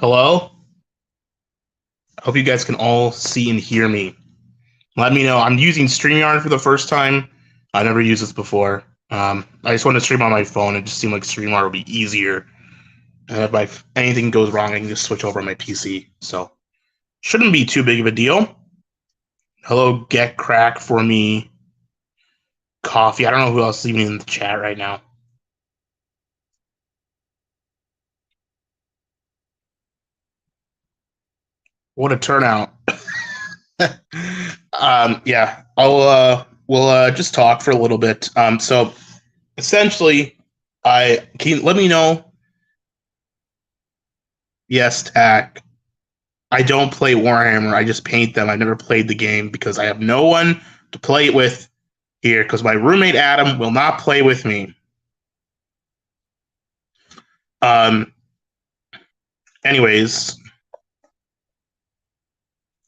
Hello? Hope you guys can all see and hear me. Let me know. I'm using StreamYard for the first time. I never used this before. I just want to stream on my phone. It just seemed like StreamYard would be easier. And if anything goes wrong, I can just switch over on my PC. So, shouldn't be too big of a deal. Hello, Get Crack for me. Coffee. I don't know who else is even in the chat right now. What a turnout. Yeah, we'll just talk for a little bit. So essentially, I can let me know. Yes, Tack. I don't play Warhammer. I just paint them. I've never played the game because I have no one to play it with here because my roommate Adam will not play with me. Anyways,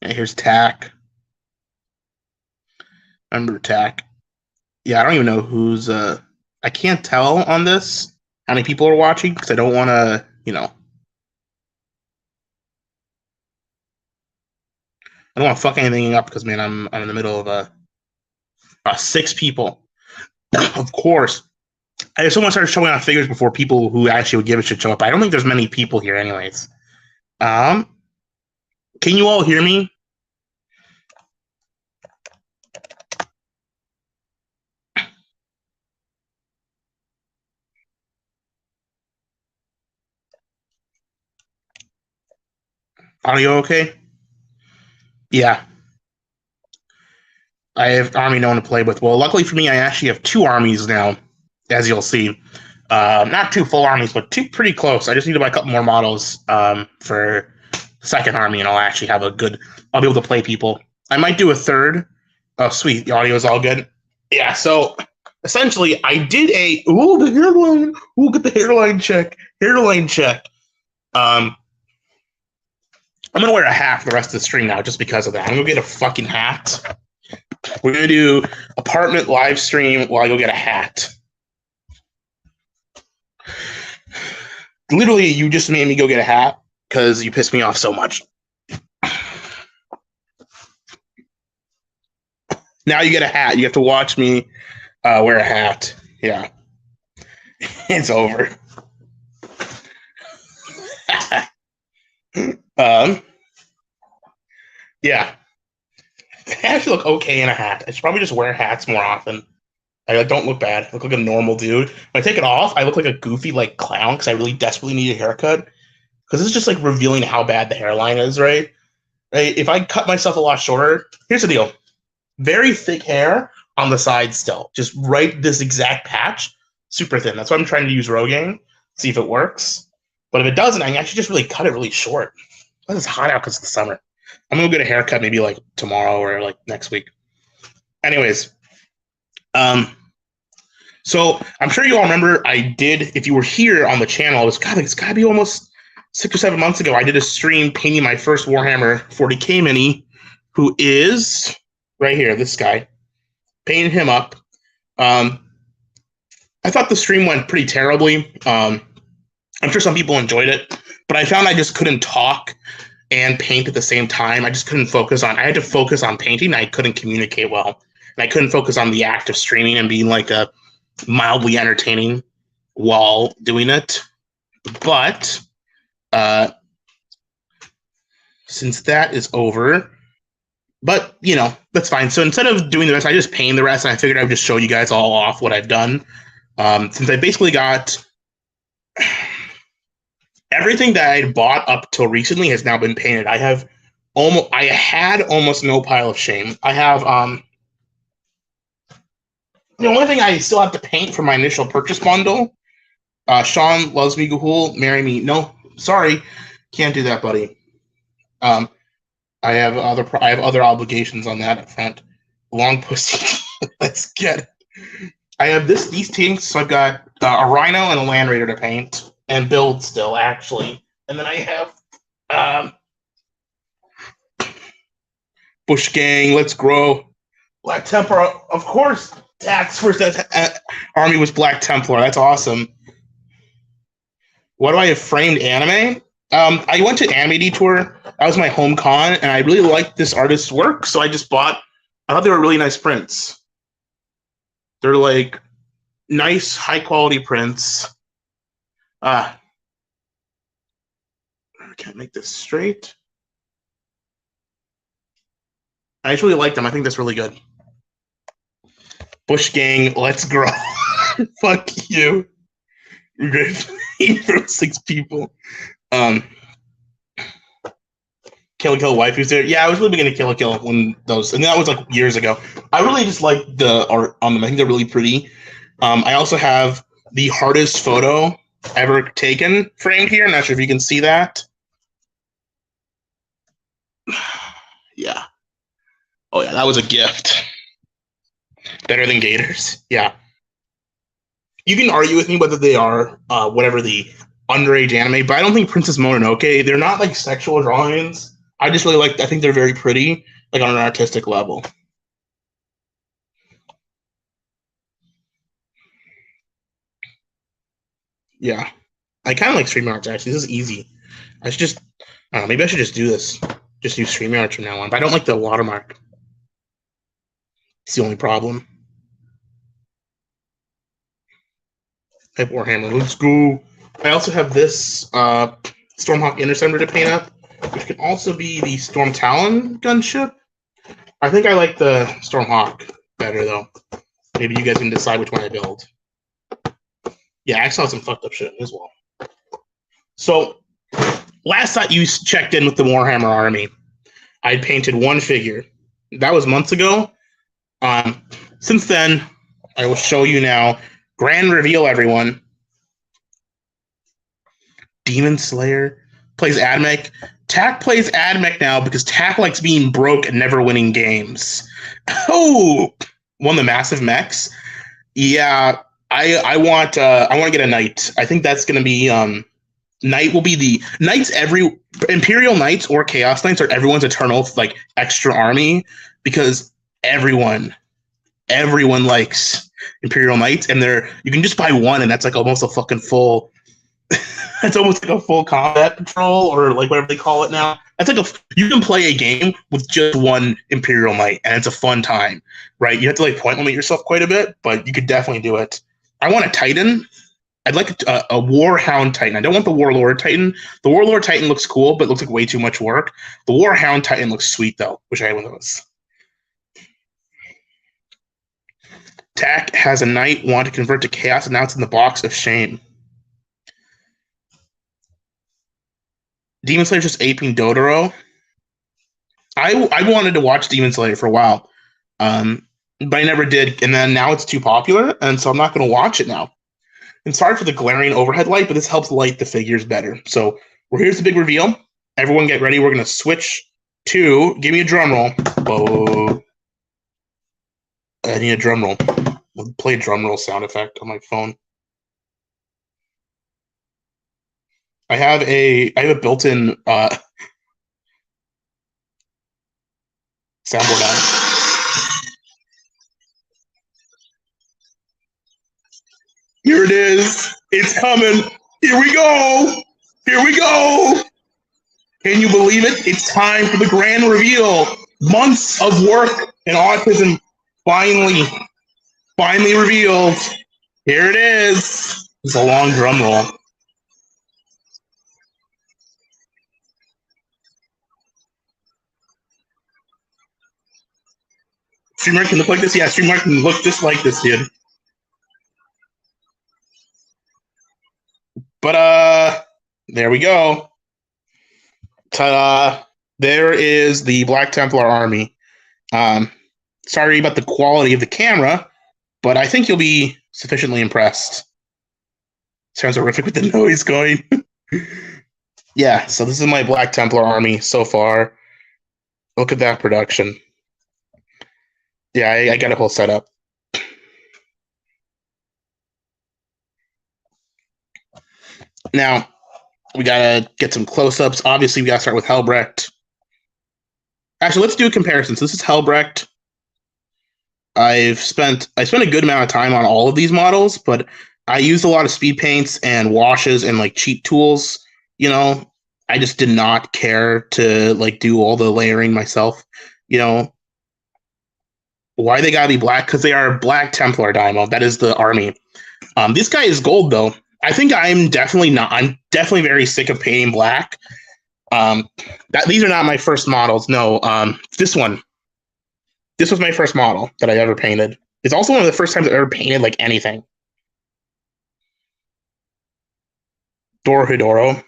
here's Tack. Remember Tack? Yeah, I don't even know who's. I can't tell on this how many people are watching because I don't want to, I don't want to fuck anything up because man, I'm in the middle of 6 people. Of course, I just want to start showing off figures before people who actually would give a shit show up. I don't think there's many people here, anyways. Can you all hear me? Audio okay? Yeah. I have army no one to play with. Well, luckily for me, I actually have 2 armies now, as you'll see. Not 2 full armies, but 2 pretty close. I just need to buy a couple more models for the second army, and I'll actually have a good. I'll be able to play people. I might do a third. Oh, sweet. The audio is all good. Yeah, so essentially, I did the hairline. Get the hairline check. Hairline check. I'm gonna wear a hat for the rest of the stream now, just because of that. I'm gonna get a fucking hat. We're gonna do apartment live stream while I go get a hat. Literally, you just made me go get a hat because you pissed me off so much. Now you get a hat. You have to watch me wear a hat. Yeah. It's over. Yeah. I actually look okay in a hat. I should probably just wear hats more often. I don't look bad. I look like a normal dude. When I take it off, I look like a goofy like clown because I really desperately need a haircut. Because it's just like revealing how bad the hairline is, right? Right? If I cut myself a lot shorter, here's the deal. Very thick hair on the side still. Just right this exact patch. Super thin. That's why I'm trying to use Rogaine. See if it works. But if it doesn't, I can actually just really cut it really short. It's hot out because it's the summer. I'm gonna get a haircut maybe like tomorrow or like next week. Anyways, so I'm sure you all remember I did. If you were here on the channel, it's gotta be almost 6 or 7 months ago. I did a stream painting my first Warhammer 40K mini, who is right here. This guy painted him up. I thought the stream went pretty terribly. I'm sure some people enjoyed it, but I found I just couldn't talk and paint at the same time. I just couldn't focus on. I had to focus on painting. I couldn't communicate well, and I couldn't focus on the act of streaming and being like a mildly entertaining while doing it. But since that is over, but that's fine. So instead of doing the rest, I just paint the rest, and I figured I would just show you guys all off what I've done. Since I basically got everything that I bought up till recently has now been painted. I had almost no pile of shame. I have the only thing I still have to paint for my initial purchase bundle. Sean loves me, Gahul, marry me. No, sorry, can't do that, buddy. I have other obligations on that up front. Long pussy. Let's get it. I have these tanks, so I've got a Rhino and a Land Raider to paint and build still, actually. And then I have Bush Gang, Let's Grow, Black Templar, of course. Tax first army was Black Templar. That's awesome. What do I have framed anime? I went to Anime Detour. That was my home con, and I really liked this artist's work, so I just bought. I thought they were really nice prints. They're like nice, high quality prints. I can't make this straight. I just really like them. I think that's really good. Bush Gang, let's grow. Fuck you. You're great for 6 people. Kill la Kill waifus there. Yeah, I was really big into Kill la Kill when those, and that was like years ago. I really just like the art on them. I think they're really pretty. I also have the hardest photo ever taken framed here. I'm not sure if you can see that. Yeah. Oh yeah, that was a gift. Better than Gators. Yeah. You can argue with me whether they are whatever the underage anime, but I don't think Princess Mononoke, they're not like sexual drawings. I just really like, I think they're very pretty, like on an artistic level. Yeah. I kind of like StreamYards actually. This is easy. I should just, I don't know, maybe I should just do this. Just use StreamYards from now on. But I don't like the watermark. It's the only problem. Type Warhammer. Let's go. I also have this Stormhawk Interceptor to paint up, which can also be the Storm Talon gunship. I think I like the Stormhawk better, though. Maybe you guys can decide which one I build. Yeah, I saw some fucked up shit as well. So, last time you checked in with the Warhammer army, I painted one figure. That was months ago. Since then, I will show you now. Grand reveal, everyone. Demon Slayer plays Admech. Tak plays Admech now because Tak likes being broke and never winning games. Oh, won the massive mechs. Yeah, I want to get a knight. I think that's going to be knight will be the knights. Every Imperial Knights or Chaos Knights are everyone's eternal like extra army because everyone likes Imperial Knights, and you can just buy one, and that's like almost a fucking full. It's almost like a full combat patrol, or like whatever they call it now. That's like you can play a game with just one Imperial Knight, and it's a fun time, right? You have to like point limit yourself quite a bit, but you could definitely do it. I want a Titan. I'd like a Warhound Titan. I don't want the Warlord Titan. The Warlord Titan looks cool, but looks like way too much work. The Warhound Titan looks sweet though. Wish I had one of those. Tak has a knight want to convert to chaos, and now it's in the box of shame. Demon Slayer just aping Dodoro. I wanted to watch Demon Slayer for a while, but I never did. And then now it's too popular, and so I'm not going to watch it now. And sorry for the glaring overhead light, but this helps light the figures better. So here's the big reveal. Everyone get ready. We're going to switch to, give me a drum roll. Oh, I need a drum roll. I'll play a drum roll sound effect on my phone. I have a built-in soundboard on. Here it is. It's coming. Here we go. Here we go. Can you believe it? It's time for the grand reveal. Months of work and autism finally revealed. Here it is. It's a long drum roll. Streamer can look like this? Yeah, Streamer can look just like this, dude. But, there we go. Ta-da. There is the Black Templar army. Sorry about the quality of the camera, but I think you'll be sufficiently impressed. Sounds horrific with the noise going. Yeah, so this is my Black Templar army so far. Look at that production. Yeah, I got a whole setup. Now, we gotta get some close-ups. Obviously, we gotta start with Helbrecht. Actually, let's do a comparison. So this is Helbrecht. I spent a good amount of time on all of these models, but I used a lot of speed paints and washes and like cheap tools, you know, I just did not care to like do all the layering myself. You know, why they gotta be black? Because they are black Templar Daimo. That is the army. This guy is gold though. I think I'm definitely not. I'm definitely very sick of painting black. These are not my first models. No, this one. This was my first model that I ever painted. It's also one of the first times I've ever painted like anything. Dorohedoro.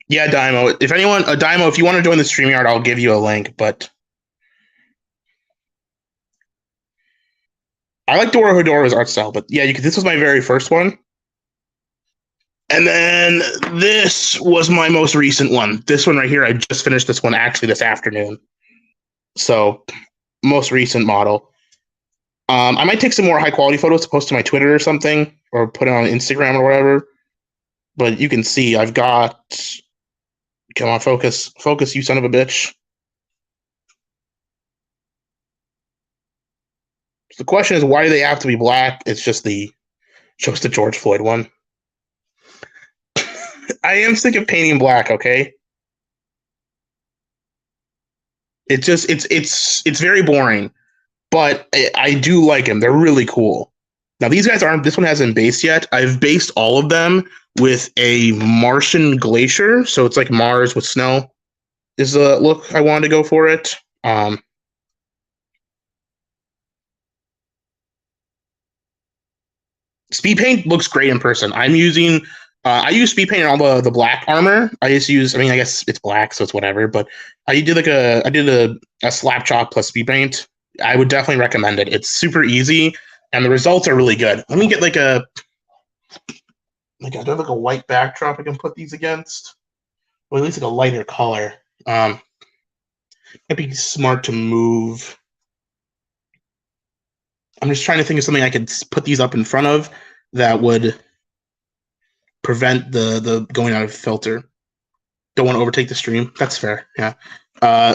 Yeah, Daimo. If anyone, a Daimo, if you want to join the StreamYard, I'll give you a link. But I like Dorohedoro's art style. But yeah, this was my very first one. And then this was my most recent one. This one right here, I just finished this one actually this afternoon. So, most recent model. I might take some more high quality photos to post to my Twitter or something, or put it on Instagram or whatever. But you can see I've got. Come on, focus, you son of a bitch. So the question is, why do they have to be black? It's just the George Floyd one. I am sick of painting black. Okay. It's very boring, but I do like them. They're really cool. Now these guys aren't. This one hasn't based yet. I've based all of them with a Martian glacier, so it's like Mars with snow. Is the look I wanted to go for it. Speed paint looks great in person. I'm using. I use speed paint on all the black armor. I just use. I mean, I guess it's black, so it's whatever. But I did a slap chop plus speed paint. I would definitely recommend it. It's super easy, and the results are really good. Let me get like a I do have like a white backdrop I can put these against, or at least like a lighter color. It'd be smart to move. I'm just trying to think of something I could put these up in front of that would prevent the going out of filter. Don't want to overtake the stream. That's fair. Yeah.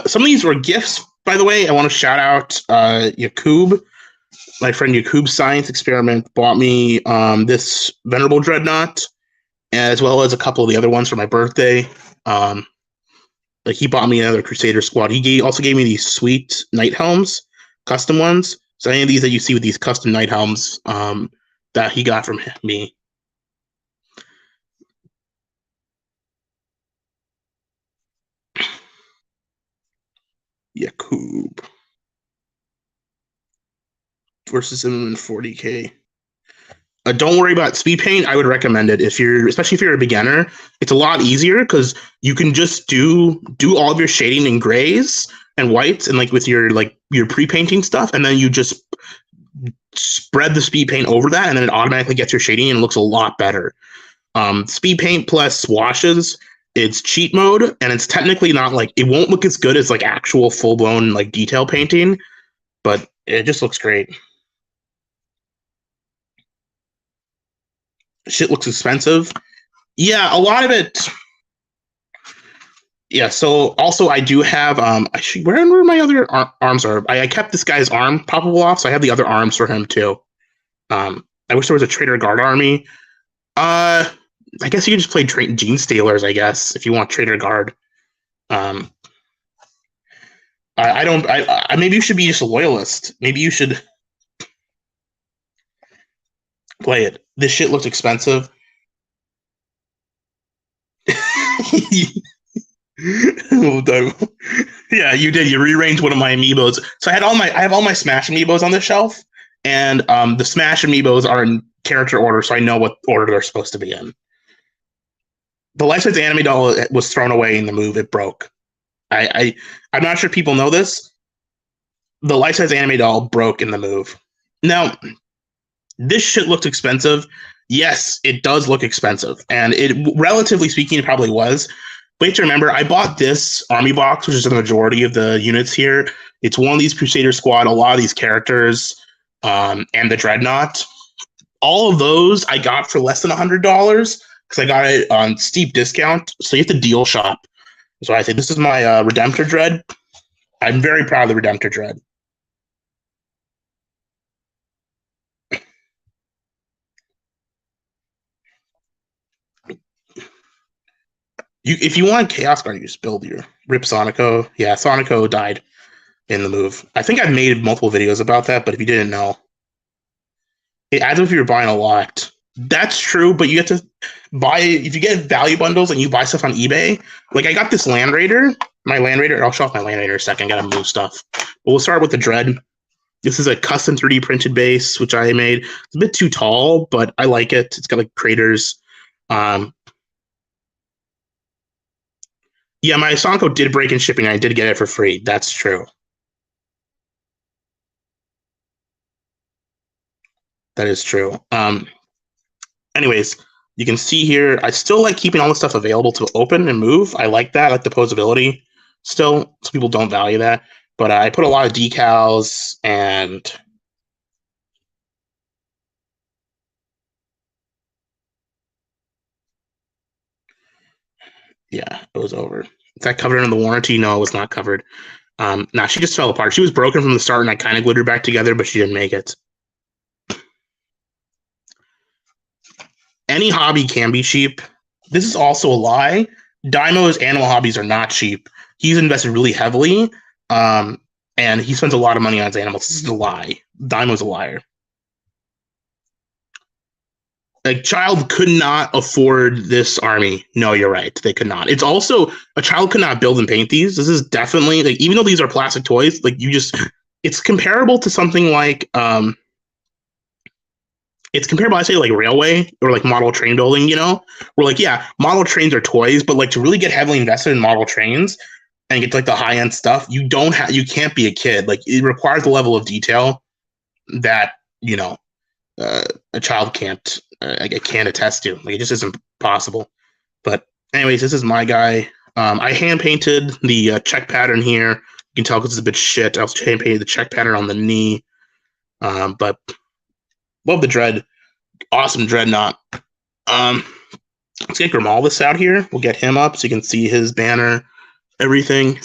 Some of these were gifts, by the way. I want to shout out Yakub. My friend Yakub's Science Experiment bought me this Venerable Dreadnought, as well as a couple of the other ones for my birthday. Like he bought me another Crusader squad. He also gave me these sweet night helms, custom ones. So any of these that you see with these custom night helms that he got from me. Yakub versus him in 40K. Don't worry about speed paint. I would recommend it especially if you're a beginner. It's a lot easier because you can just do all of your shading in grays and whites and like with your pre-painting stuff, and then you just spread the speed paint over that, and then it automatically gets your shading and looks a lot better. Speed paint plus swashes, it's cheat mode, and it's technically not like it won't look as good as like actual full blown like detail painting, but it just looks great. Shit looks expensive. Yeah, a lot of it. Yeah, so also I do have where my other arms are. I kept this guy's arm poppable off, so I have the other arms for him too. I wish there was a Trader Guard army. I guess you could just play Gene Stealers, I guess, if you want Trader Guard. I don't. Maybe you should be just a loyalist. Maybe you should play it. This shit looks expensive. Yeah, you did. You rearranged one of my amiibos. So I have all my Smash amiibos on the shelf, and the Smash amiibos are in character order, so I know what order they're supposed to be in. The life-size anime doll was thrown away in the move. It broke. I'm not sure people know this. The life-size anime doll broke in the move. Now, this shit looks expensive. Yes, it does look expensive, and it, relatively speaking, it probably was. But you have to remember, I bought this army box, which is the majority of the units here. It's one of these Crusader Squad, a lot of these characters, and the Dreadnought. All of those I got for less than $100 because I got it on steep discount. So you have to deal shop. So I say this is my Redemptor Dread. I'm very proud of the Redemptor Dread. if you want Chaos Guard, you just build your Rip Sonico. Yeah, Sonico died in the move. I think I've made multiple videos about that, but if you didn't know, it adds up if you're buying a lot. That's true, but you get to buy, if you get value bundles and you buy stuff on eBay, like I got this Land Raider, I'll show off my Land Raider in a second, I gotta move stuff. But we'll start with the Dread. This is a custom 3D printed base, which I made. It's a bit too tall, but I like it. It's got like craters. Yeah, my Sonko did break in shipping. I did get it for free. That's true. That is true. Anyways, you can see here, I still like keeping all the stuff available to open and move. I like that. I like the posability. Still, some people don't value that. But I put a lot of decals and yeah, it was over. Is that covered under the warranty? No, it was not covered. Nah, she just fell apart. She was broken from the start, and I kind of glued her back together, but she didn't make it. Any hobby can be cheap. This is also a lie. Daimo's animal hobbies are not cheap. He's invested really heavily, and he spends a lot of money on his animals. This is a lie. Daimo's a liar. A child could not afford this army. No, you're right. They could not. It's also, a child could not build and paint these. This is definitely, like, even though these are plastic toys, like, it's comparable to something like, it's comparable, I say, like railway or like model train building, you know? Where like, yeah, model trains are toys, but like to really get heavily invested in model trains and get like the high end stuff, you can't be a kid. Like it requires a level of detail that, you know, a child can't attest to. Like it just isn't possible. But anyways, this is my guy. I hand painted the check pattern here. You can tell because it's a bit shit. I also hand painted the check pattern on the knee. But love the Dread. Awesome Dreadnought. Let's get Grimaldus out here. We'll get him up so you can see his banner, everything.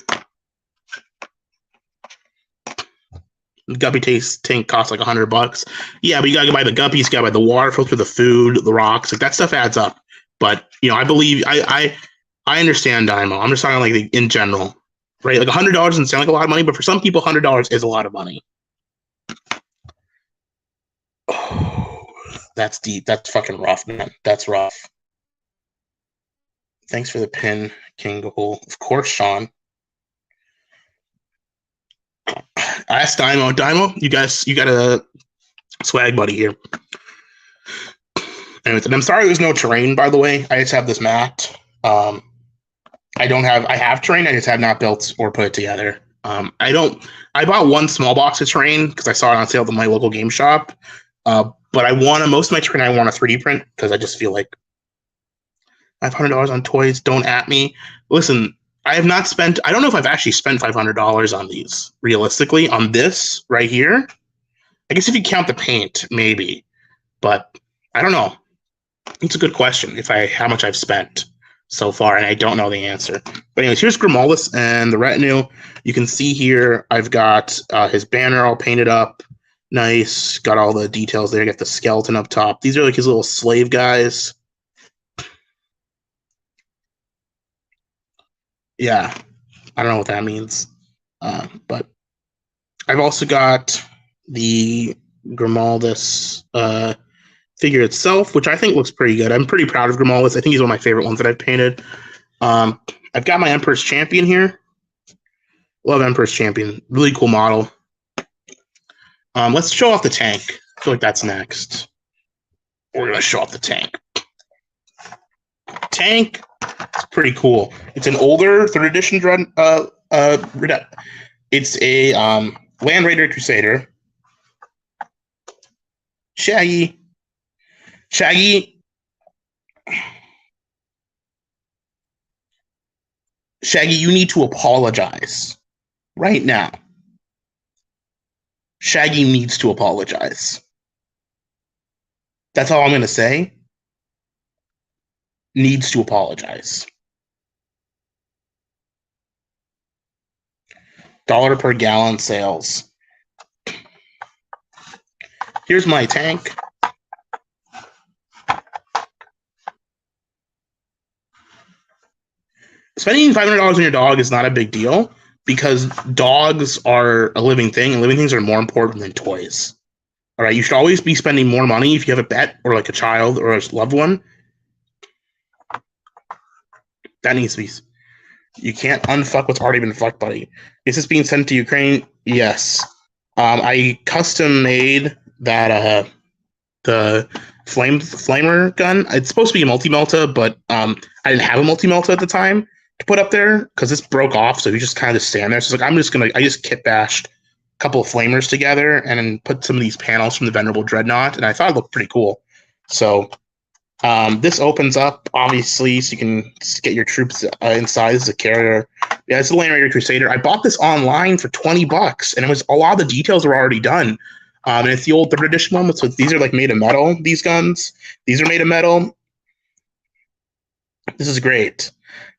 The Guppy tank costs like $100. Yeah, but you gotta buy the guppies, you gotta buy the water filter, the food, the rocks. Like that stuff adds up. But you know, I believe I understand Daimo. I'm just talking like in general, right? Like $100 doesn't sound like a lot of money, but for some people, $100 is a lot of money. Oh, that's deep. That's fucking rough, man. That's rough. Thanks for the pin, King Goal. Of course, Sean. I asked Daimo, you got a swag buddy here. Anyways, and I'm sorry there's no terrain, by the way. I just have this mat. I have terrain, I just have not built or put it together. I bought one small box of terrain because I saw it on sale at my local game shop. But most of my terrain I want a 3D print because I just feel like $500 on toys. Don't at me. Listen, I have not spent, I don't know if I've actually spent $500 on these, realistically, on this right here. I guess if you count the paint, maybe. But I don't know. It's a good question, how much I've spent so far, and I don't know the answer. But anyways, here's Grimaldus and the retinue. You can see here, I've got his banner all painted up. Nice. Got all the details there. Got the skeleton up top. These are like his little slave guys. Yeah, I don't know what that means, but I've also got the Grimaldus figure itself, which I think looks pretty good. I'm pretty proud of Grimaldus. I think he's one of my favorite ones that I've painted. I've got my Emperor's Champion here. Love Emperor's Champion. Really cool model. Let's show off the tank. I feel like that's next. We're going to show off the tank. Tank. It's pretty cool. It's an older 3rd edition Dread. It's a Land Raider Crusader. Shaggy, you need to apologize right now. Shaggy needs to apologize. That's all I'm going to say. Needs to apologize. $1 per gallon sales. Here's my tank. spending $500 on your dog is not a big deal because dogs are a living thing, and living things are more important than toys. All right, you should always be spending more money if you have a pet or like a child or a loved one. That needs to be. You can't unfuck what's already been fucked, buddy. Is this being sent to Ukraine? Yes. I custom made that the flamer gun. It's supposed to be a multi-melta, but I didn't have a multi-melta at the time to put up there because this broke off, so you just kind of stand there. So it's like I just kit bashed a couple of flamers together and then put some of these panels from the Venerable Dreadnought, and I thought it looked pretty cool. So this opens up, obviously, so you can get your troops inside. This is a carrier. Yeah, it's a Land Raider Crusader. I bought this online for $20, and it was a lot of the details were already done. And it's the old 3rd edition one. So these are like made of metal, these guns. These are made of metal. This is great.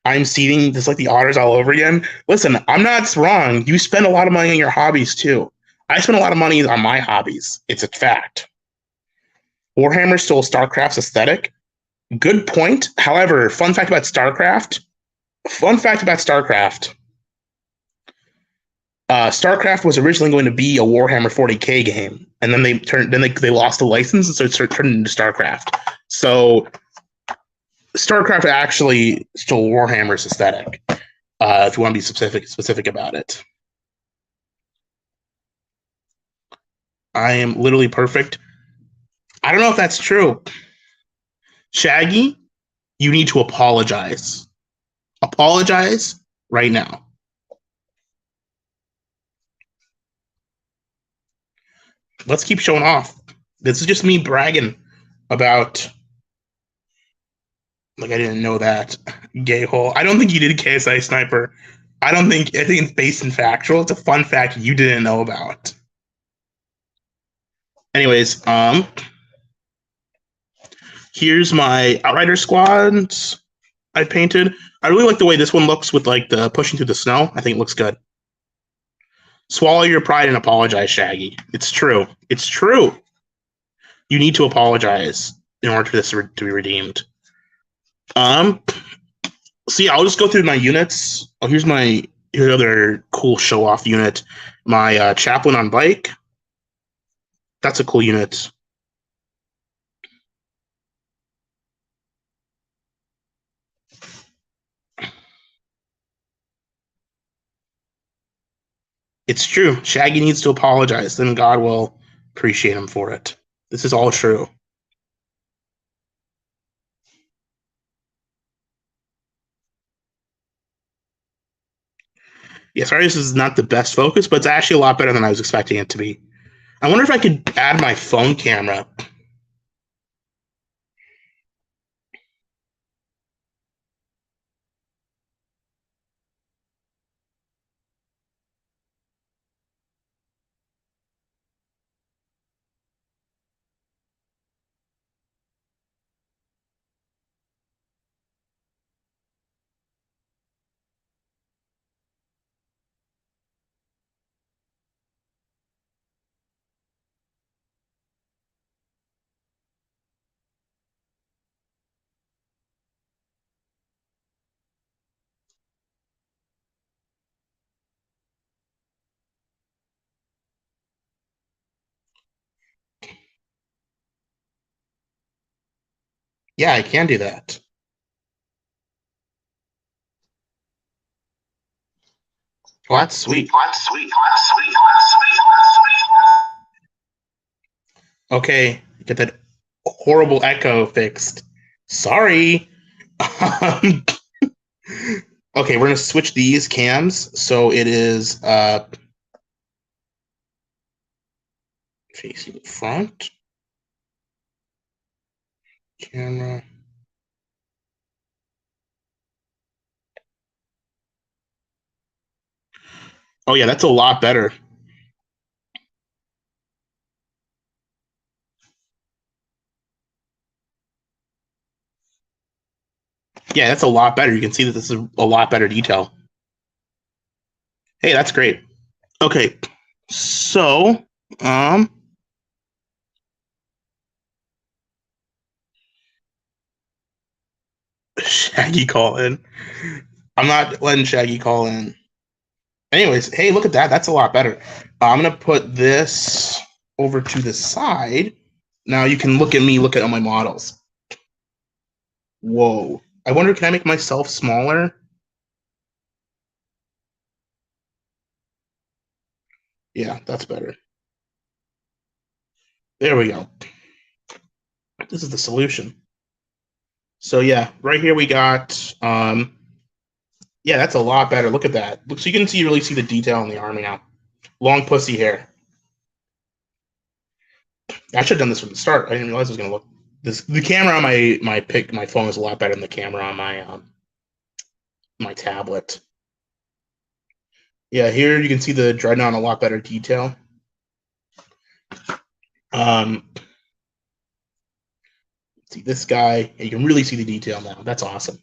I'm seeing this like the otters all over again. Listen, I'm not wrong. You spend a lot of money on your hobbies too. I spend a lot of money on my hobbies. It's a fact. Warhammer stole StarCraft's aesthetic. Good point. However, fun fact about StarCraft. StarCraft was originally going to be a Warhammer 40K game, and then they lost the license, and so it turned into StarCraft. So StarCraft actually stole Warhammer's aesthetic. If you want to be specific about it, I am literally perfect. I don't know if that's true. Shaggy, you need to apologize. Apologize right now. Let's keep showing off. This is just me bragging about. Like, I didn't know that. Gay hole. I don't think you did KSI Sniper. I think it's based in factual. It's a fun fact you didn't know about. Anyways, here's my Outrider squads I painted. I really like the way this one looks with like the pushing through the snow. I think it looks good. Swallow your pride and apologize, Shaggy. It's true. It's true. You need to apologize in order for this to be redeemed. So yeah, I'll just go through my units. Oh, here's the other cool show-off unit. My chaplain on bike. That's a cool unit. It's true. Shaggy needs to apologize. Then God will appreciate him for it. This is all true. Yeah, sorry, this is not the best focus, but it's actually a lot better than I was expecting it to be. I wonder if I could add my phone camera. Yeah, I can do that. Oh, that's sweet. Okay, get that horrible echo fixed. Sorry. Okay, we're gonna switch these cams. So it is facing front. Camera. Oh yeah, that's a lot better. Yeah, that's a lot better. You can see that this is a lot better detail. Hey, that's great. Okay, so Shaggy call in. I'm not letting Shaggy call in. Anyways, hey, look at that. That's a lot better. I'm going to put this over to the side. Now you can look at me, look at all my models. Whoa. I wonder, can I make myself smaller? Yeah, that's better. There we go. This is the solution. So yeah, right here we got, yeah, that's a lot better. Look at that. So you can really see the detail in the army now. Long pussy hair. I should have done this from the start. I didn't realize it was gonna look this. The camera on my phone is a lot better than the camera on my tablet. Yeah, here you can see the dreadnought in a lot better detail. See this guy, and you can really see the detail now. That's awesome.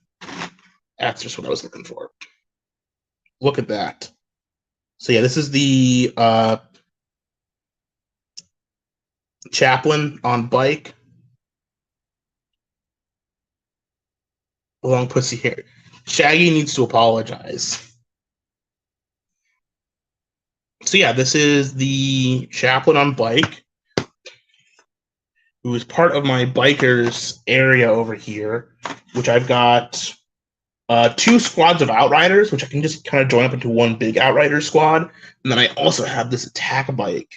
That's just what I was looking for. Look at that. So yeah, this is the chaplain on bike. Long pussy hair. Shaggy needs to apologize. So yeah, this is the chaplain on bike, who is part of my bikers area over here, which I've got 2 squads of outriders, which I can just kind of join up into one big outrider squad. And then I also have this attack bike,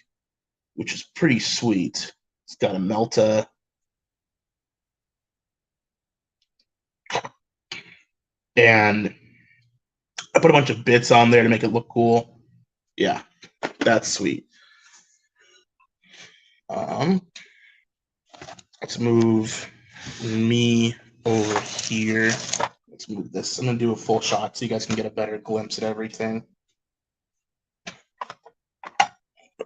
which is pretty sweet. It's got a Melta. And I put a bunch of bits on there to make it look cool. Yeah, that's sweet. Let's move me over here. Let's move this. I'm going to do a full shot so you guys can get a better glimpse at everything.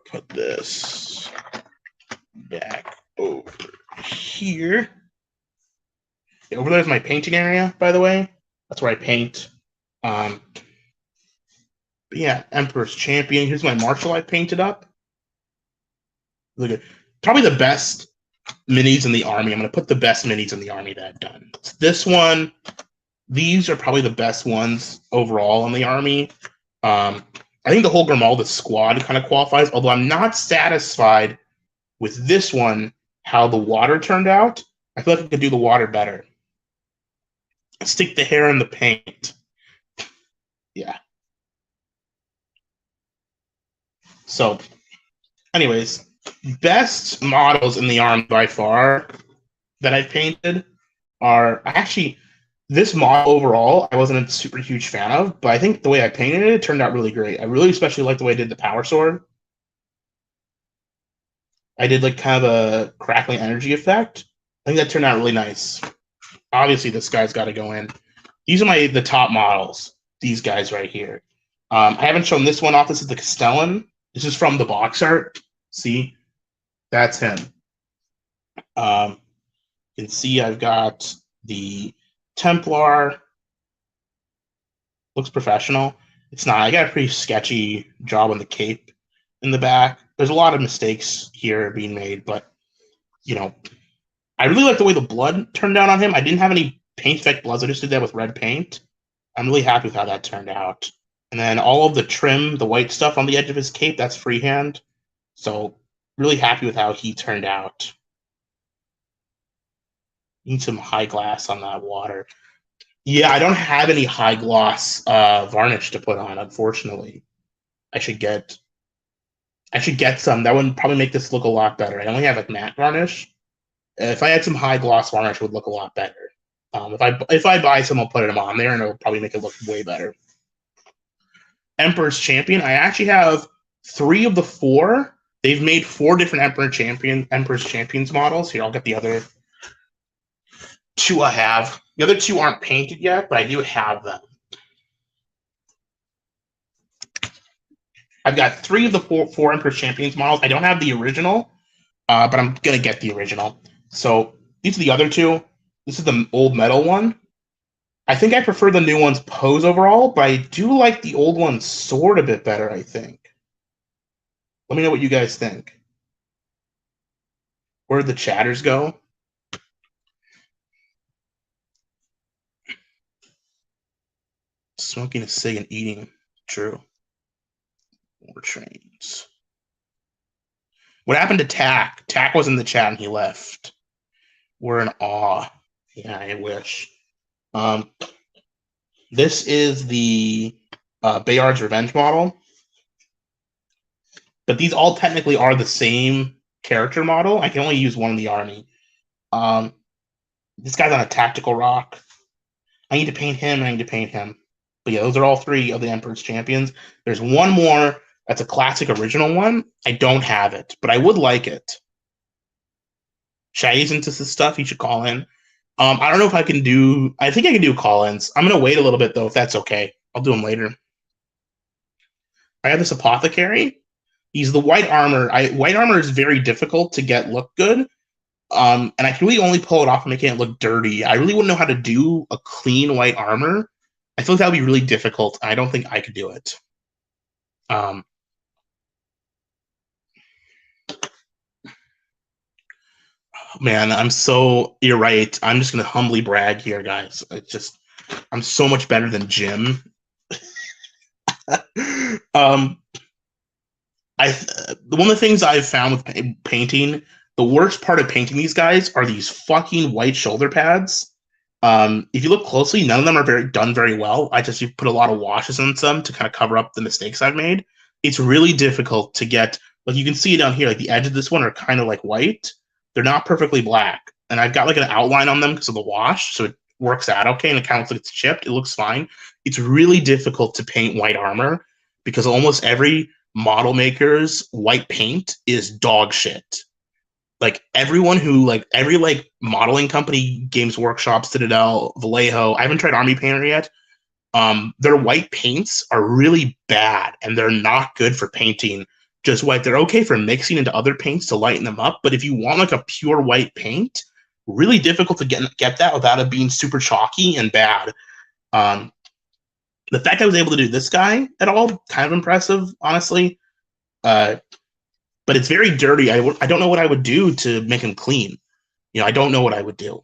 Put this back over here. Yeah, over there's my painting area, by the way. That's where I paint. But yeah, Emperor's Champion. Here's my martial I painted up. Look at probably the best minis in the army. I'm going to put the best minis in the army that I've done. So this one, these are probably the best ones overall in the army. I think the whole Grimalda squad kind of qualifies, although I'm not satisfied with this one, how the water turned out. I feel like I could do the water better. Stick the hair in the paint. Yeah. So, anyways, best models in the army by far that I've painted are actually this model overall. I wasn't a super huge fan of, but I think the way I painted it turned out really great. I really especially like the way I did the power sword. I did like kind of a crackling energy effect. I think that turned out really nice. Obviously, this guy's got to go in. These are the top models. These guys right here. I haven't shown this one off. This is the Castellan. This is from the box art. See, that's him. You can see I've got the Templar. Looks professional. It's not. I got a pretty sketchy job on the cape in the back. There's a lot of mistakes here being made, but you know, I really like the way the blood turned out on him. I didn't have any paint effect bloods. I just did that with red paint. I'm really happy with how that turned out. And then all of the trim, the white stuff on the edge of his cape, that's freehand. So really happy with how he turned out. Need some high glass on that water. Yeah, I don't have any high gloss varnish to put on, unfortunately. I should get some. That would probably make this look a lot better. I only have like matte varnish. If I had some high gloss varnish, it would look a lot better. If I buy some, I'll put them on there, and it'll probably make it look way better. Emperor's Champion. I actually have 3 of the 4. They've made 4 different Emperor's Champions models. Here, I'll get the other 2 I have. The other 2 aren't painted yet, but I do have them. I've got 3 of the 4 Emperor's Champions models. I don't have the original, but I'm going to get the original. So these are the other 2. This is the old metal one. I think I prefer the new one's pose overall, but I do like the old one's sword a bit better, I think. Let me know what you guys think. Where did the chatters go? Smoking a cig and eating. True. More trains. What happened to Tack? Tack was in the chat and he left. We're in awe. Yeah, I wish. This is the Bayard's Revenge model. But these all technically are the same character model. I can only use one in the army. This guy's on a tactical rock. I need to paint him, I need to paint him. But yeah, those are all three of the Emperor's champions. There's one more that's a classic original one. I don't have it, but I would like it. Shaggy's into this stuff. He should call in. I don't know if I can do... I think I can do call-ins. I'm going to wait a little bit, though, if that's okay. I'll do them later. I have this Apothecary. He's the white armor. White armor is very difficult to get look good. And I can really only pull it off and making it look dirty. I really wouldn't know how to do a clean white armor. I feel like that would be really difficult. I don't think I could do it. Man, you're right. I'm just going to humbly brag here, guys. I'm so much better than Jim. One of the things I've found with painting, the worst part of painting these guys are these fucking white shoulder pads. If you look closely, none of them are done very well. You put a lot of washes on some to kind of cover up the mistakes I've made. It's really difficult to get, like you can see down here, like the edge of this one are kind of like white. They're not perfectly black. And I've got like an outline on them because of the wash, so it works out okay, and it kind of looks like it's chipped. It looks fine. It's really difficult to paint white armor because almost every model maker's white paint is dog shit. Like everyone who every modeling company, Games Workshop, Citadel, Vallejo, I haven't tried Army Painter yet. Their white paints are really bad and they're not good for painting just white. They're okay for mixing into other paints to lighten them up, but if you want like a pure white paint, really difficult to get that without it being super chalky and bad. The fact I was able to do this guy at all, kind of impressive, honestly. But it's very dirty. I don't know what I would do to make him clean. I don't know what I would do.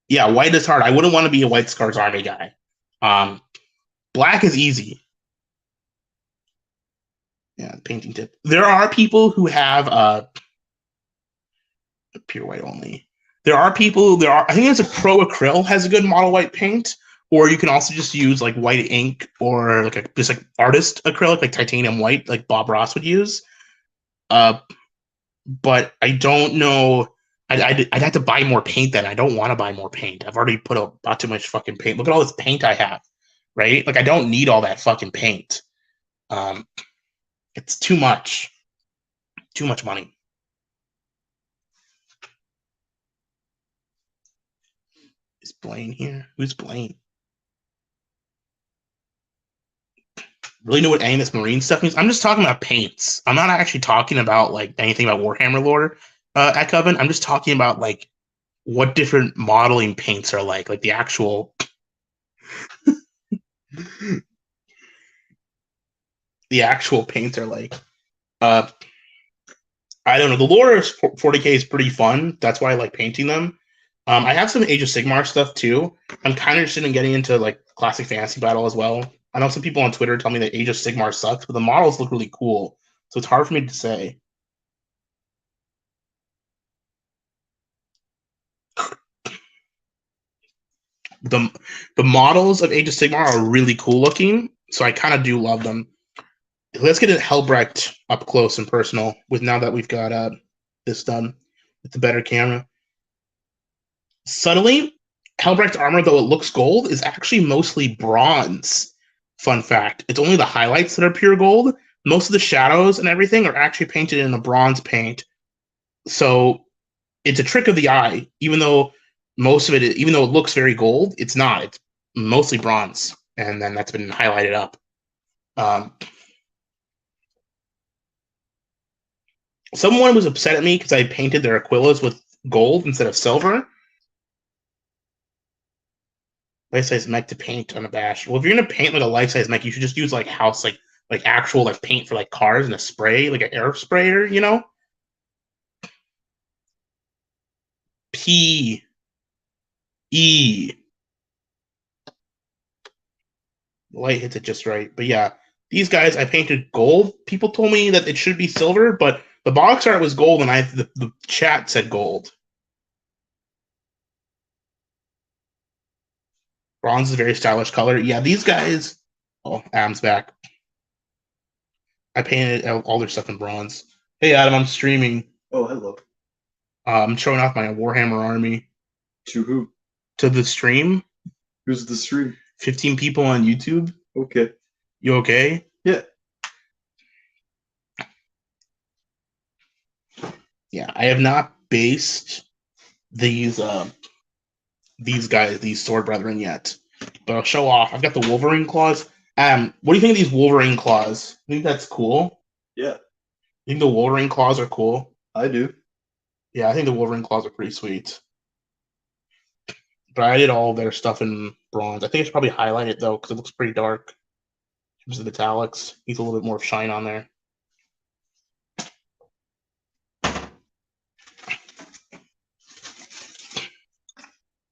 Yeah, white is hard. I wouldn't want to be a White Scars Army guy. Black is easy. Yeah, painting tip. There are people who have pure white only. I think there's a Pro Acryl has a good model white paint, or you can also just use like white ink or just artist acrylic, like titanium white, like Bob Ross would use. But I don't know. I'd have to buy more paint then. I don't want to buy more paint. I've already put out too much fucking paint. Look at all this paint I have, right? Like I don't need all that fucking paint. It's too much. Too much money. Is Blaine here? Who's Blaine? Really know what any of this marine stuff means? I'm just talking about paints. I'm not actually talking about anything about Warhammer lore at Coven. I'm just talking about what different modeling paints are like the actual the actual paints are like. I don't know. The lore of 40K is pretty fun. That's why I like painting them. I have some Age of Sigmar stuff too. I'm kind of interested in getting into classic fantasy battle as well. I know some people on Twitter tell me that Age of Sigmar sucks, but the models look really cool. So it's hard for me to say. The models of Age of Sigmar are really cool looking, so I kind of do love them. Let's get Helbrecht up close and personal now that we've got this done with the better camera. Subtly, Helbrecht's armor, though it looks gold, is actually mostly bronze. Fun fact. It's only the highlights that are pure gold. Most of the shadows and everything are actually painted in a bronze paint. So it's a trick of the eye. Even though most of it, even though it looks very gold, it's not. It's mostly bronze. And then that's been highlighted up. Someone was upset at me because I painted their Aquillas with gold instead of silver. Life-size mech to paint on a bash. Well, if you're gonna paint a life-size mech, you should just use house actual paint for cars and a spray, an air sprayer, P E. The light hits it just right. But yeah, these guys I painted gold. People told me that it should be silver, but the box art was gold, and the chat said gold. Bronze is a very stylish color. Yeah, these guys. Oh, Adam's back. I painted all their stuff in bronze. Hey, Adam, I'm streaming. Oh, hello. I'm showing off my Warhammer army. To who? To the stream. Who's the stream? 15 people on YouTube. Okay. You okay? Yeah. Yeah, I have not based these guys, these sword brethren yet. But I'll show off. I've got the Wolverine claws. What do you think of these Wolverine claws? You think that's cool? Yeah. You think the Wolverine claws are cool? I do. Yeah, I think the Wolverine claws are pretty sweet. But I did all their stuff in bronze. I think I should probably highlight it though, because it looks pretty dark. In terms of metallics, needs a little bit more shine on there.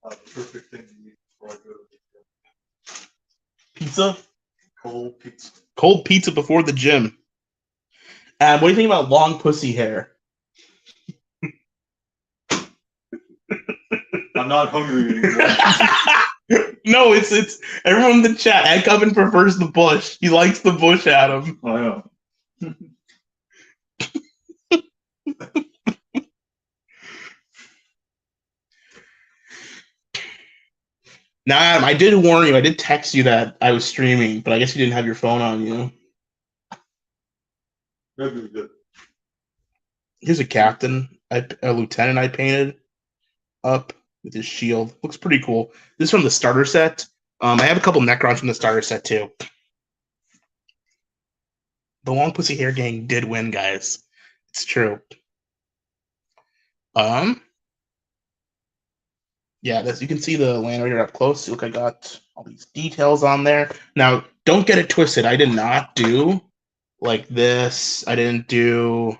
The perfect thing to eat before I go to the gym. Pizza? Cold pizza. Cold pizza before the gym. What do you think about long pussy hair? I'm not hungry anymore. No, it's everyone in the chat. Ed Coven prefers the bush. He likes the bush, Adam. I know. Now, Adam, I did warn you. I did text you that I was streaming, but I guess you didn't have your phone on you. Maybe good. Here's a captain, a lieutenant I painted up with his shield. Looks pretty cool. This is from the starter set. I have a couple Necrons from the starter set too. The Long Pussy Hair Gang did win, guys. It's true. Yeah, you can see the Land Raider up close. Look, I got all these details on there. Now, don't get it twisted. I did not do like this. I didn't do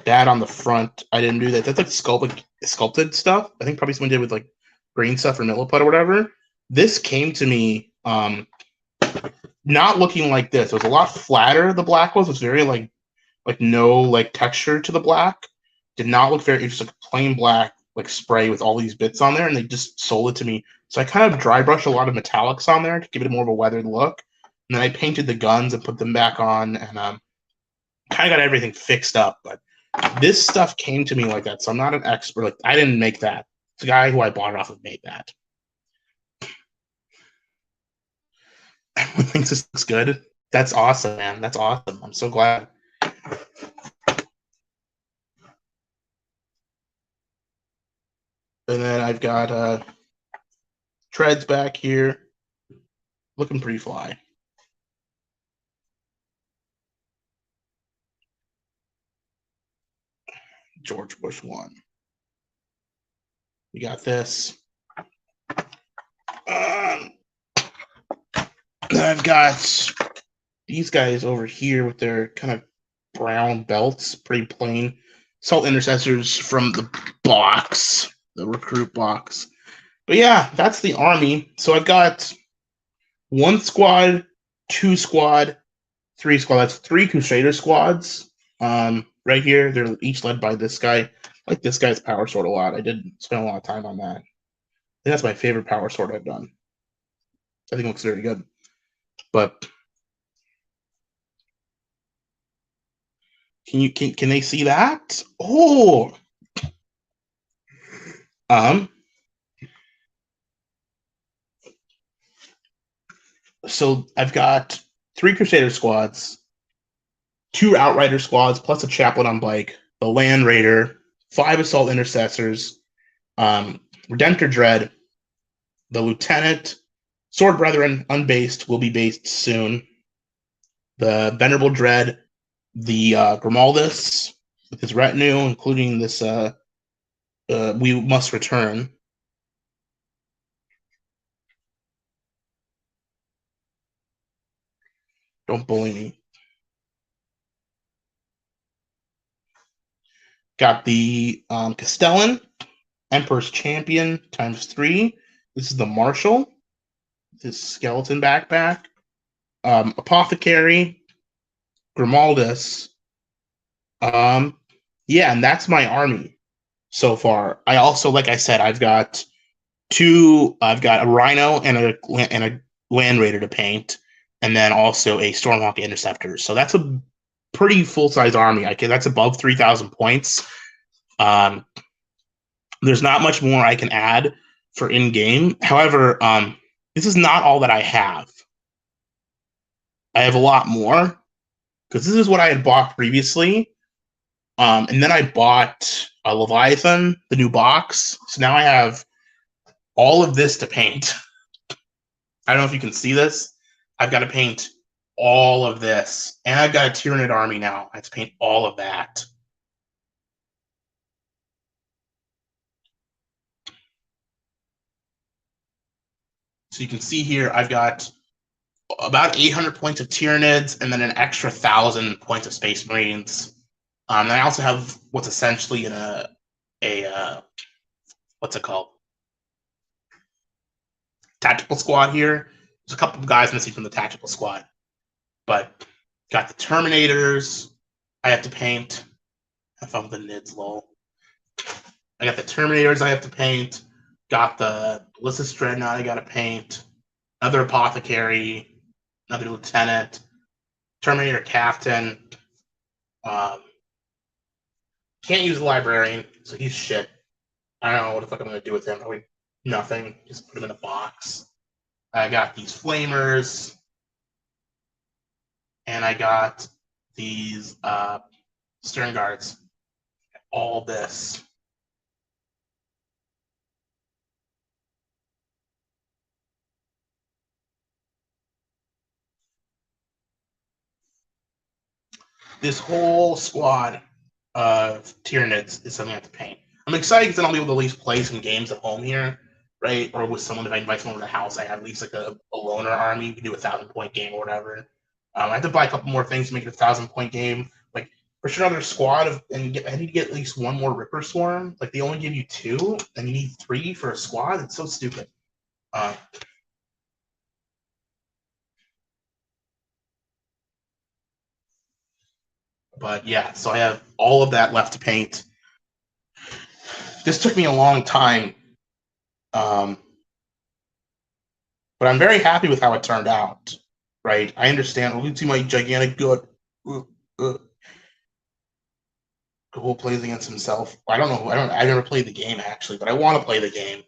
that on the front. I didn't do that. That's like sculpted stuff. I think probably someone did with like green stuff or milliput or whatever. This came to me not looking like this. It was a lot flatter. The black was. It was very like no like texture to the black. Did not look very. It was just like plain black like spray with all these bits on there, and they just sold it to me. So I kind of dry brushed a lot of metallics on there to give it more of a weathered look. And then I painted the guns and put them back on, and kind of got everything fixed up. But this stuff came to me like that, so I'm not an expert. Like I didn't make that. The guy who I bought it off of made that. Everyone thinks this looks good. That's awesome, man. That's awesome. I'm so glad. And then I've got treads back here, looking pretty fly. George Bush won. We got this. I've got these guys over here with their kind of brown belts, pretty plain. Salt intercessors from the box, the recruit box. But yeah, that's the army. So I've got 1 squad, 2 squad, 3 squad. That's 3 Crusader squads. Right here, they're each led by this guy. I like this guy's power sword a lot. I did spend a lot of time on that. I think that's my favorite power sword I've done. I think it looks very good. But can they see that? Oh, so I've got 3 Crusader squads, 2 Outrider squads, plus a chaplain on bike, the Land Raider, 5 Assault Intercessors, Redemptor Dread, the Lieutenant, Sword Brethren unbased will be based soon. The Venerable Dread, the Grimaldus with his retinue, including this We Must Return. Don't bully me. Got the Castellan, Emperor's Champion ×3. This is the Marshal. This skeleton backpack. Apothecary, Grimaldus. Yeah, and that's my army so far. I also, like I said, I've got a Rhino and a Land Raider to paint, and then also a Stormhawk Interceptor. So that's a pretty full-size army. That's above 3,000 points. There's not much more I can add for in-game. However, this is not all that I have. I have a lot more, because this is what I had bought previously. And then I bought a Leviathan, the new box. So now I have all of this to paint. I don't know if you can see this. I've got to paint all of this. And I've got a Tyranid army now. I have to paint all of that. So you can see here, I've got about 800 points of Tyranids and then an extra 1,000 points of Space Marines. And I also have what's essentially in what's it called? Tactical squad here. There's a couple of guys missing from the tactical squad. But got the Terminators I have to paint. I found the Nids low. I got the Terminators I have to paint. Got the Ballistic Dreadnought I got to paint. Another Apothecary. Another Lieutenant. Terminator Captain. Can't use the Librarian, so he's shit. I don't know what the fuck I'm going to do with him. Probably nothing. Just put him in a box. I got these Flamers. And I got these Stern Guards. All this. This whole squad of Tyranids is something I have to paint. I'm excited because then I'll be able to at least play some games at home here, right? Or with someone, if I invite someone to the house, I have at least like a loner army. We can do a 1,000-point game or whatever. I have to buy a couple more things to make it a 1,000-point game. Like, for sure, another squad I need to get at least one more Ripper Swarm. Like, they only give you 2, and you need 3 for a squad. It's so stupid. But yeah, so I have all of that left to paint. This took me a long time, but I'm very happy with how it turned out. Right? I understand. Look at my gigantic gut. Who plays against himself? I don't know. I never played the game actually, but I want to play the game.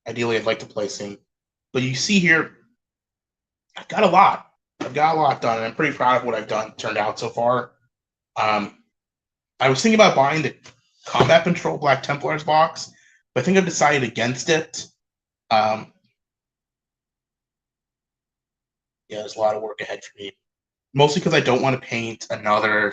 Ideally, I'd like to play some. But you see here, I've got a lot. I've got a lot done, and I'm pretty proud of what I've turned out so far. I was thinking about buying the Combat Control Black Templars box, but I think I've decided against it. Yeah, there's a lot of work ahead for me. Mostly because I don't want to paint another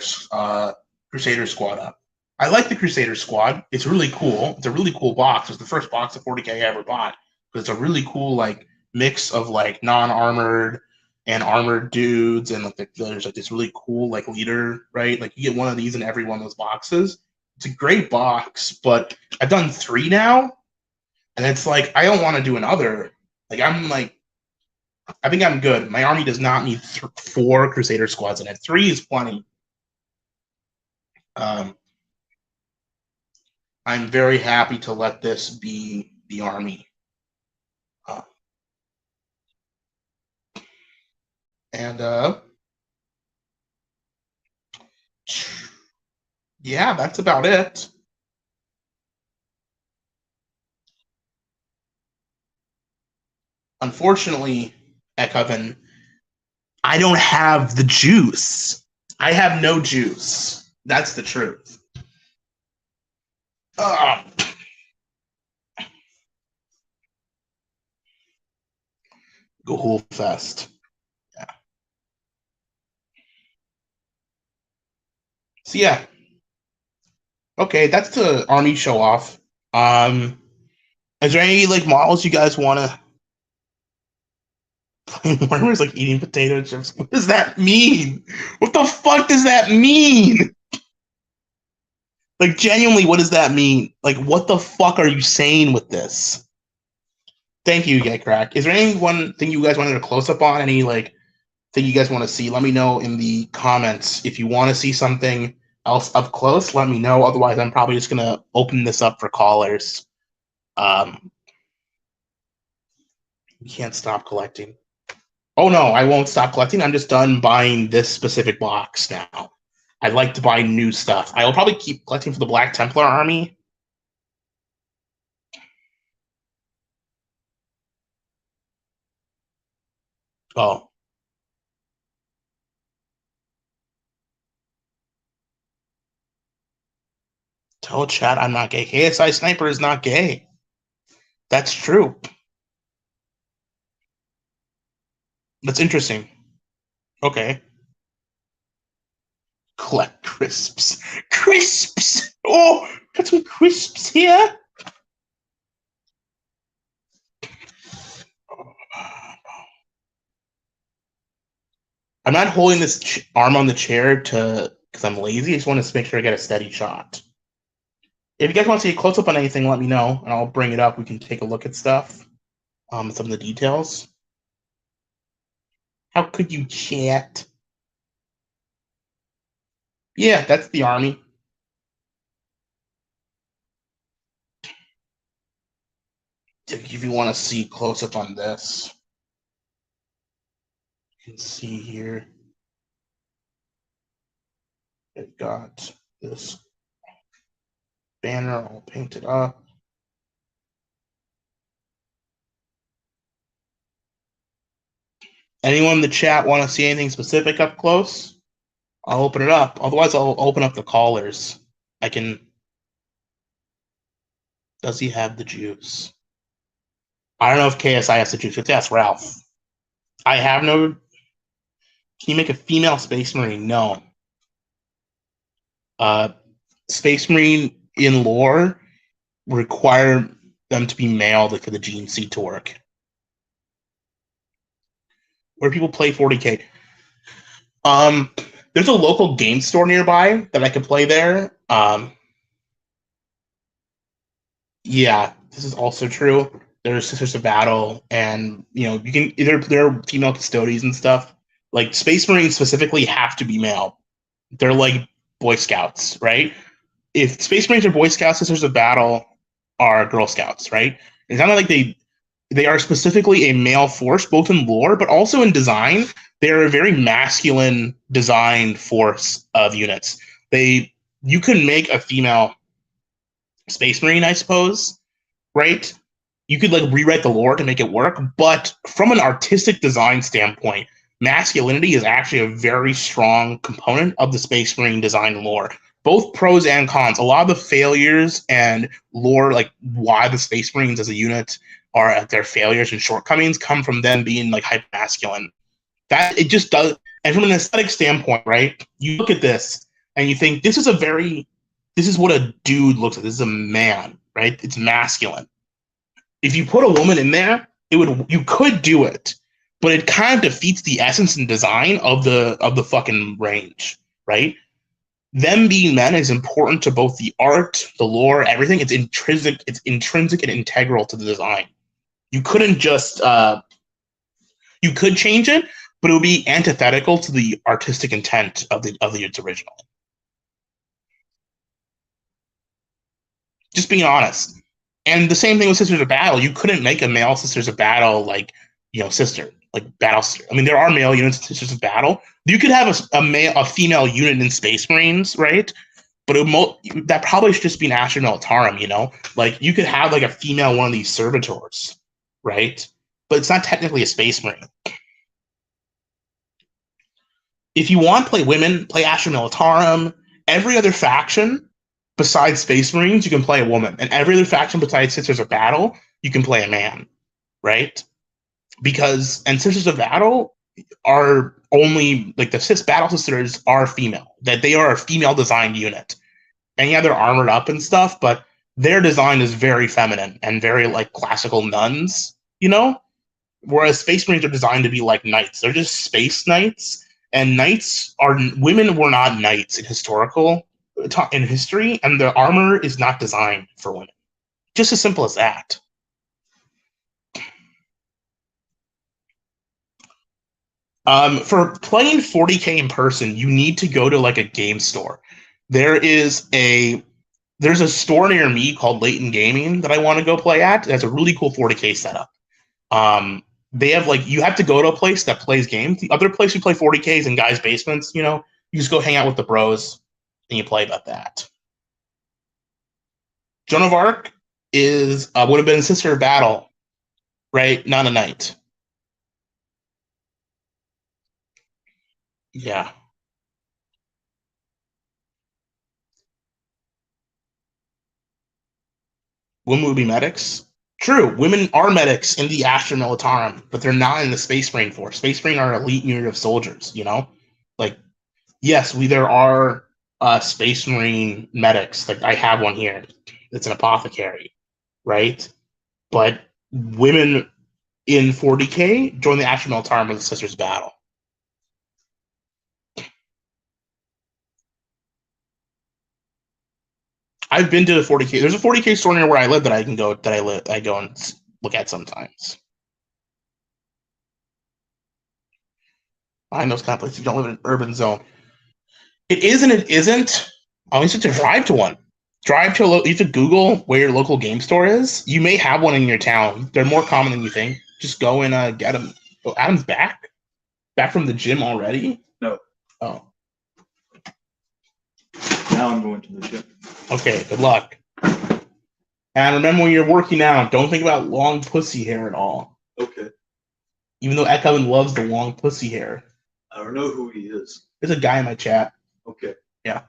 Crusader squad up. I like the Crusader squad. It's really cool. It's a really cool box. It's the first box of 40K I ever bought. But it's a really cool like mix of like non-armored and armored dudes, and like there's like this really cool like leader, right? Like you get one of these in every one of those boxes. It's a great box, but I've done 3 now, and it's like I don't want to do another. Like I think I'm good. My army does not need 4 Crusader squads in it. 3 is plenty. I'm very happy to let this be the army. Yeah, that's about it. Unfortunately, Ekoven, I don't have the juice. I have no juice. That's the truth. Go whole fest. Yeah. So yeah. Okay, that's the army show off. Is there any like models you guys want to? Warhammer's like eating potato chips. What does that mean? What the fuck does that mean? Like, genuinely, what does that mean? Like, what the fuck are you saying with this? Thank you, Get Crack. Is there any one thing you guys wanted a close up on? Any like thing you guys want to see? Let me know in the comments. If you want to see something else up close, let me know. Otherwise, I'm probably just gonna open this up for callers. You can't stop collecting. Oh no, I won't stop collecting. I'm just done buying this specific box now. I like to buy new stuff. I will probably keep collecting for the Black Templar army. Oh. Tell chat I'm not gay. KSI Sniper is not gay. That's true. That's interesting. Okay. Collect crisps. Crisps! Oh, got some crisps here. I'm not holding this arm on the chair because I'm lazy. I just want to make sure I get a steady shot. If you guys want to see a close up on anything, let me know, and I'll bring it up. We can take a look at stuff, some of the details. How could you chat? Yeah, that's the army. If you want to see close up on this, you can see here. I've got this banner all painted up. Anyone in the chat want to see anything specific up close? I'll open it up. Otherwise, I'll open up the callers. I can. Does he have the juice? I don't know if KSI has the juice. Let's ask Ralph. I have no. Can you make a female Space Marine? No. Space Marine in lore require them to be male for the gene seed to work. Where people play 40K. There's a local game store nearby that I could play there. Yeah, this is also true. There's Sisters of Battle, and you can there are female custodians and stuff. Like Space Marines specifically have to be male. They're like Boy Scouts, right? If Space Marines are Boy Scouts, Sisters of Battle are Girl Scouts, right? It's not like they are specifically a male force, both in lore, but also in design. They're a very masculine designed force of units. You can make a female Space Marine, I suppose, right? You could like rewrite the lore to make it work, but from an artistic design standpoint, masculinity is actually a very strong component of the Space Marine design lore. Both pros and cons. A lot of the failures and lore, like why the Space Marines as a unit are at their failures and shortcomings, come from them being like hyper masculine. That it just does. And from an aesthetic standpoint, right? You look at this and you think this is what a dude looks like. This is a man, right? It's masculine. If you put a woman in there, you could do it, but it kind of defeats the essence and design of the fucking range, right? Them being men is important to both the art, the lore, everything. It's intrinsic and integral to the design. You couldn't just you could change it, but it would be antithetical to the artistic intent of the original. Just being honest. And the same thing with Sisters of Battle. You couldn't make a male Sisters of Battle sister, like battle sister. I mean, there are male units in Sisters of Battle. You could have a female unit in Space Marines, right? But that probably should just be an Astra Militarum, Like, you could have, like, a female one of these servitors, right? But it's not technically a Space Marine. If you want to play women, play Astra Militarum. Every other faction besides Space Marines, you can play a woman. And every other faction besides Sisters of Battle, you can play a man, right? And Sisters of Battle are only, like, the cis battle sisters are female. That they are a female designed unit. And yeah, they're armored up and stuff, but their design is very feminine and very, like, classical nuns, Whereas Space Marines are designed to be like knights. They're just space knights. And women were not knights in historical in history, and the armor is not designed for women. Just as simple as that. For playing 40K in person, you need to go to like a game store. There's a store near me called Leighton Gaming that I want to go play at. That's a really cool 40K setup. They have like, you have to go to a place that plays games. The other place you play 40K is in guys' basements. You know, you just go hang out with the bros and you play about that. Joan of Arc is would have been Sister of Battle, right? Not a knight. Yeah. Women would be medics. True, women are medics in the Astra Militarum, but they're not in the Space Marine Force. Space Marine are elite unit of soldiers, you know? Like, yes, there are Space Marine medics. Like, I have one here. It's an apothecary, right? But women in 40K join the Astra Militarum of the Sisters Battle. I've been to the 40K. There's a 40K store near where I live that I can go. I go and look at sometimes. I know those kind of places. You don't live in an urban zone. It is and it isn't. I least have to drive to one. Drive to you have to Google where your local game store is. You may have one in your town. They're more common than you think. Just go and get them. Oh, Adam's back. Back from the gym already? No. Oh. Now I'm going to the gym. Okay, good luck. And remember, when you're working out, don't think about long pussy hair at all. Okay. Even though Ekelin loves the long pussy hair. I don't know who he is. There's a guy in my chat. Okay. Yeah.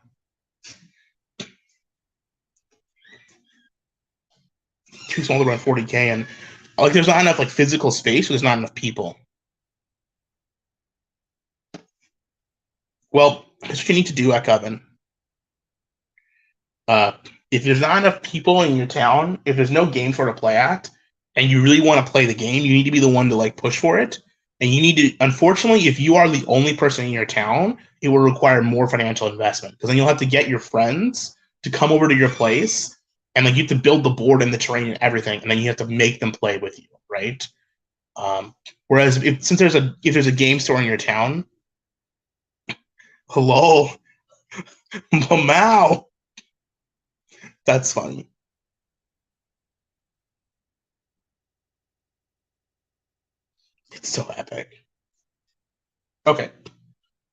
Too small to run 40K, and like there's not enough like physical space, so there's not enough people. Well, that's what you need to do, Ekelin. If there's not enough people in your town, if there's no game store to play at, and you really want to play the game, you need to be the one to like push for it. And you need to, unfortunately, if you are the only person in your town, it will require more financial investment because then you'll have to get your friends to come over to your place, and like you have to build the board and the terrain and everything, and then you have to make them play with you, right? Whereas if there's a game store in your town, hello, Mao. That's funny. It's so epic. Okay.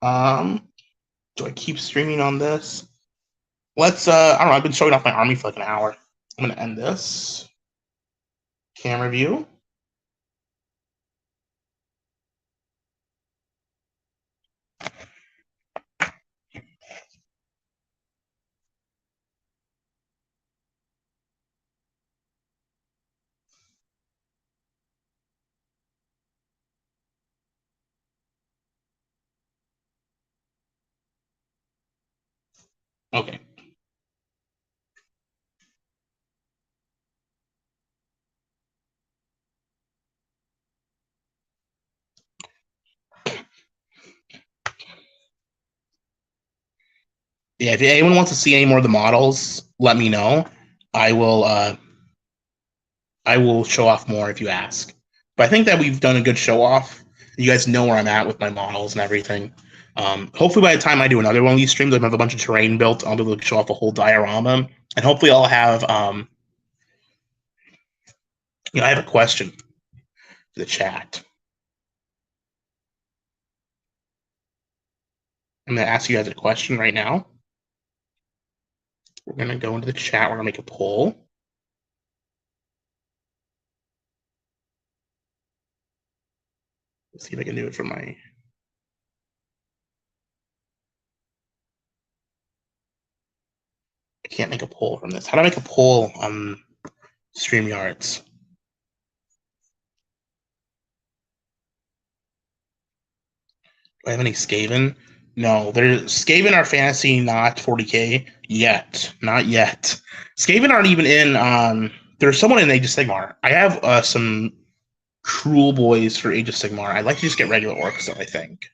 Do I keep streaming on this? Let's I don't know, I've been showing off my army for like an hour. I'm gonna end this. Camera view. Okay. Yeah, if anyone wants to see any more of the models, let me know. I will show off more if you ask. But I think that we've done a good show off. You guys know where I'm at with my models and everything. Hopefully by the time I do another one of these streams, I have a bunch of terrain built. I'll be able to show off a whole diorama. And hopefully I'll have I have a question for the chat. I'm gonna ask you guys a question right now. We're gonna go into the chat, we're gonna make a poll. Let's see if I can do it from my. I can't make a poll from this. How do I make a poll on StreamYards? Do I have any Skaven? No, there's Skaven are fantasy, not 40K yet. Not yet. Skaven aren't even in. There's someone in Age of Sigmar. I have some cruel boys for Age of Sigmar. I'd like to just get regular orcs, though, I think.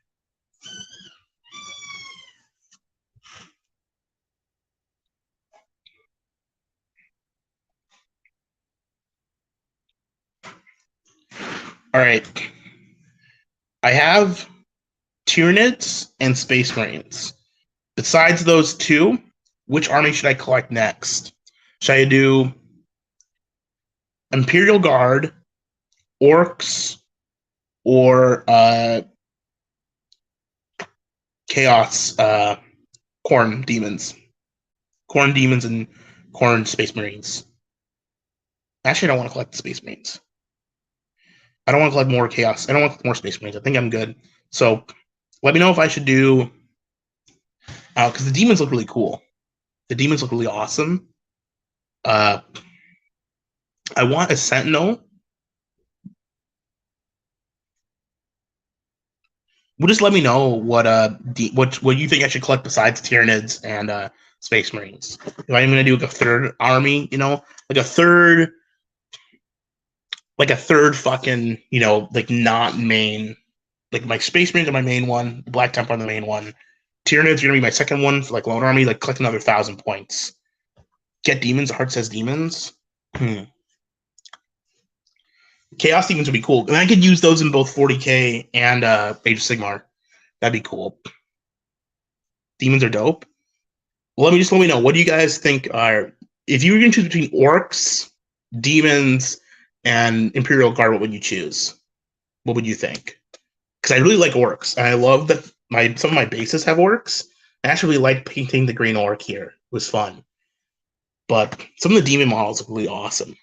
All right. I have Tyranids and Space Marines. Besides those two, which army should I collect next? Should I do Imperial Guard, Orcs, or Chaos Corn Demons? Corn Demons and Corn Space Marines. Actually, I don't want to collect the Space Marines. I don't want to collect more Chaos. I don't want more Space Marines. I think I'm good. So let me know if I should do... because the Demons look really cool. The Demons look really awesome. I want a Sentinel. Well, just let me know what you think I should collect besides Tyranids and Space Marines. If I'm gonna do like a third army, like a third fucking, like not main, like my Space Marines are my main one, Black Templar are the main one. Tyranids are gonna be my second one for like lone army, like collect another 1,000 points. Get Demons. The heart says Demons. Chaos Demons would be cool, and I could use those in both 40k and Age of Sigmar. That'd be cool. Demons are dope. Well, let me know. What do you guys think are, if you were going to choose between Orcs, Demons, and Imperial Guard, what would you choose? What would you think? Because I really like Orcs, and I love that some of my bases have Orcs. I actually really like painting the green Orc here. It was fun. But some of the Demon models look really awesome.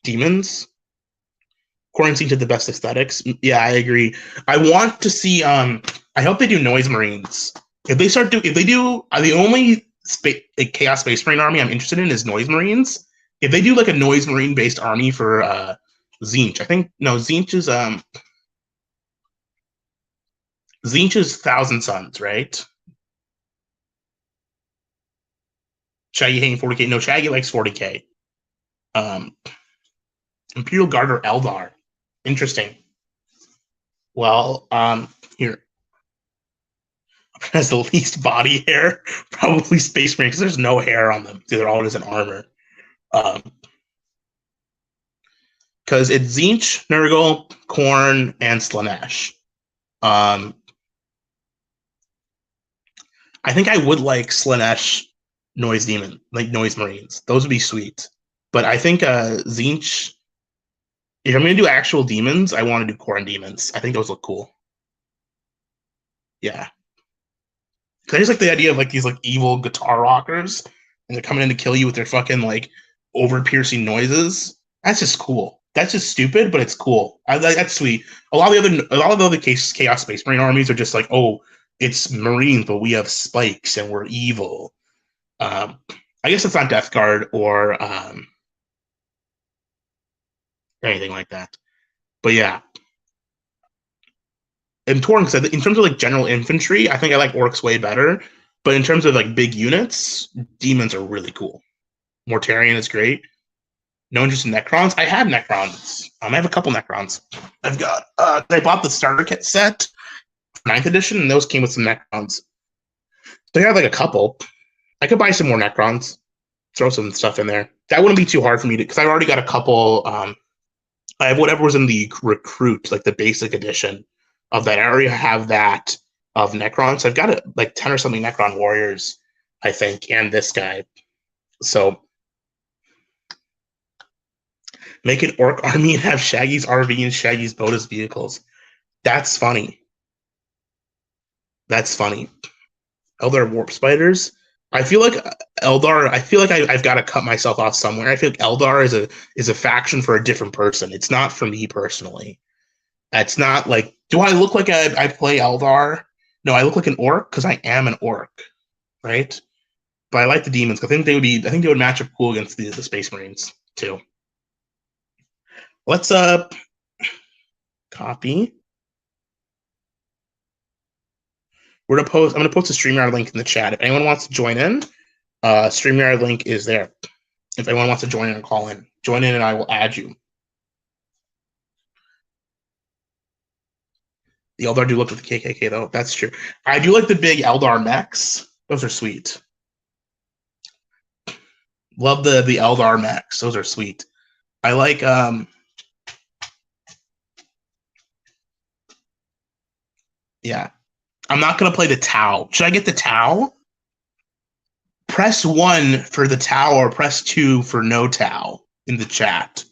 Demons? Quarantine to the best aesthetics. Yeah, I agree. I want to see. I hope they do Noise Marines. If they do, the only Chaos Space Marine army I'm interested in is Noise Marines. If they do like a Noise Marine based army for Tzeentch, Tzeentch is Thousand Suns, right? Shaggy hating 40k. No, Shaggy likes 40k. Imperial Guard or Eldar. Interesting. Well, here has the least body hair, probably Space Marine, because there's no hair on them. They're all just in armor. Because it's Tzeentch, Nurgle, Khorne, and Slaanesh. I think I would like Slaanesh Noise Demon, like Noise Marines. Those would be sweet. But I think Tzeentch, if I'm going to do actual demons, I want to do Khorne Demons. I think those look cool. Yeah. I just like the idea of like these like evil guitar rockers, and they're coming in to kill you with their fucking like over-piercing noises. That's just cool. That's just stupid, but it's cool. That's sweet. A lot of the other Chaos Space Marine armies are just like, oh, it's Marines, but we have spikes and we're evil. I guess it's not Death Guard or anything like that. But yeah. And torn, because in terms of like general infantry, I think I like Orcs way better. But in terms of like big units, Demons are really cool. Mortarion is great. No interest in Necrons. I have Necrons. I have a couple Necrons. I've got. I bought the starter kit set, 9th edition, and those came with some Necrons. So I have like a couple. I could buy some more Necrons. Throw some stuff in there. That wouldn't be too hard for me to, because I've already got a couple. I have whatever was in the Recruit, like the basic edition of that. I already have that of Necrons. So I've got like 10 or something Necron warriors, I think, and this guy. So make an Orc army and have Shaggy's RV and Shaggy's boat as vehicles. That's funny. That's funny. Eldar Warp Spiders. I feel like Eldar. I feel like I've got to cut myself off somewhere. I feel like Eldar is a faction for a different person. It's not for me personally. It's not like, do I look like I play Eldar? No, I look like an Orc because I am an Orc, right? But I like the Demons. I think they would match up cool against the Space Marines too. Let's copy. I'm gonna post a StreamYard link in the chat. If anyone wants to join in, StreamYard link is there. If anyone wants to join in and call in, join in and I will add you. The Eldar do look with the KKK though. That's true. I do like the big Eldar mechs. Those are sweet. Love the Eldar mechs. Those are sweet. I like Yeah. I'm not going to play the Tau. Should I get the Tau? Press 1 for the Tau or press 2 for no Tau in the chat.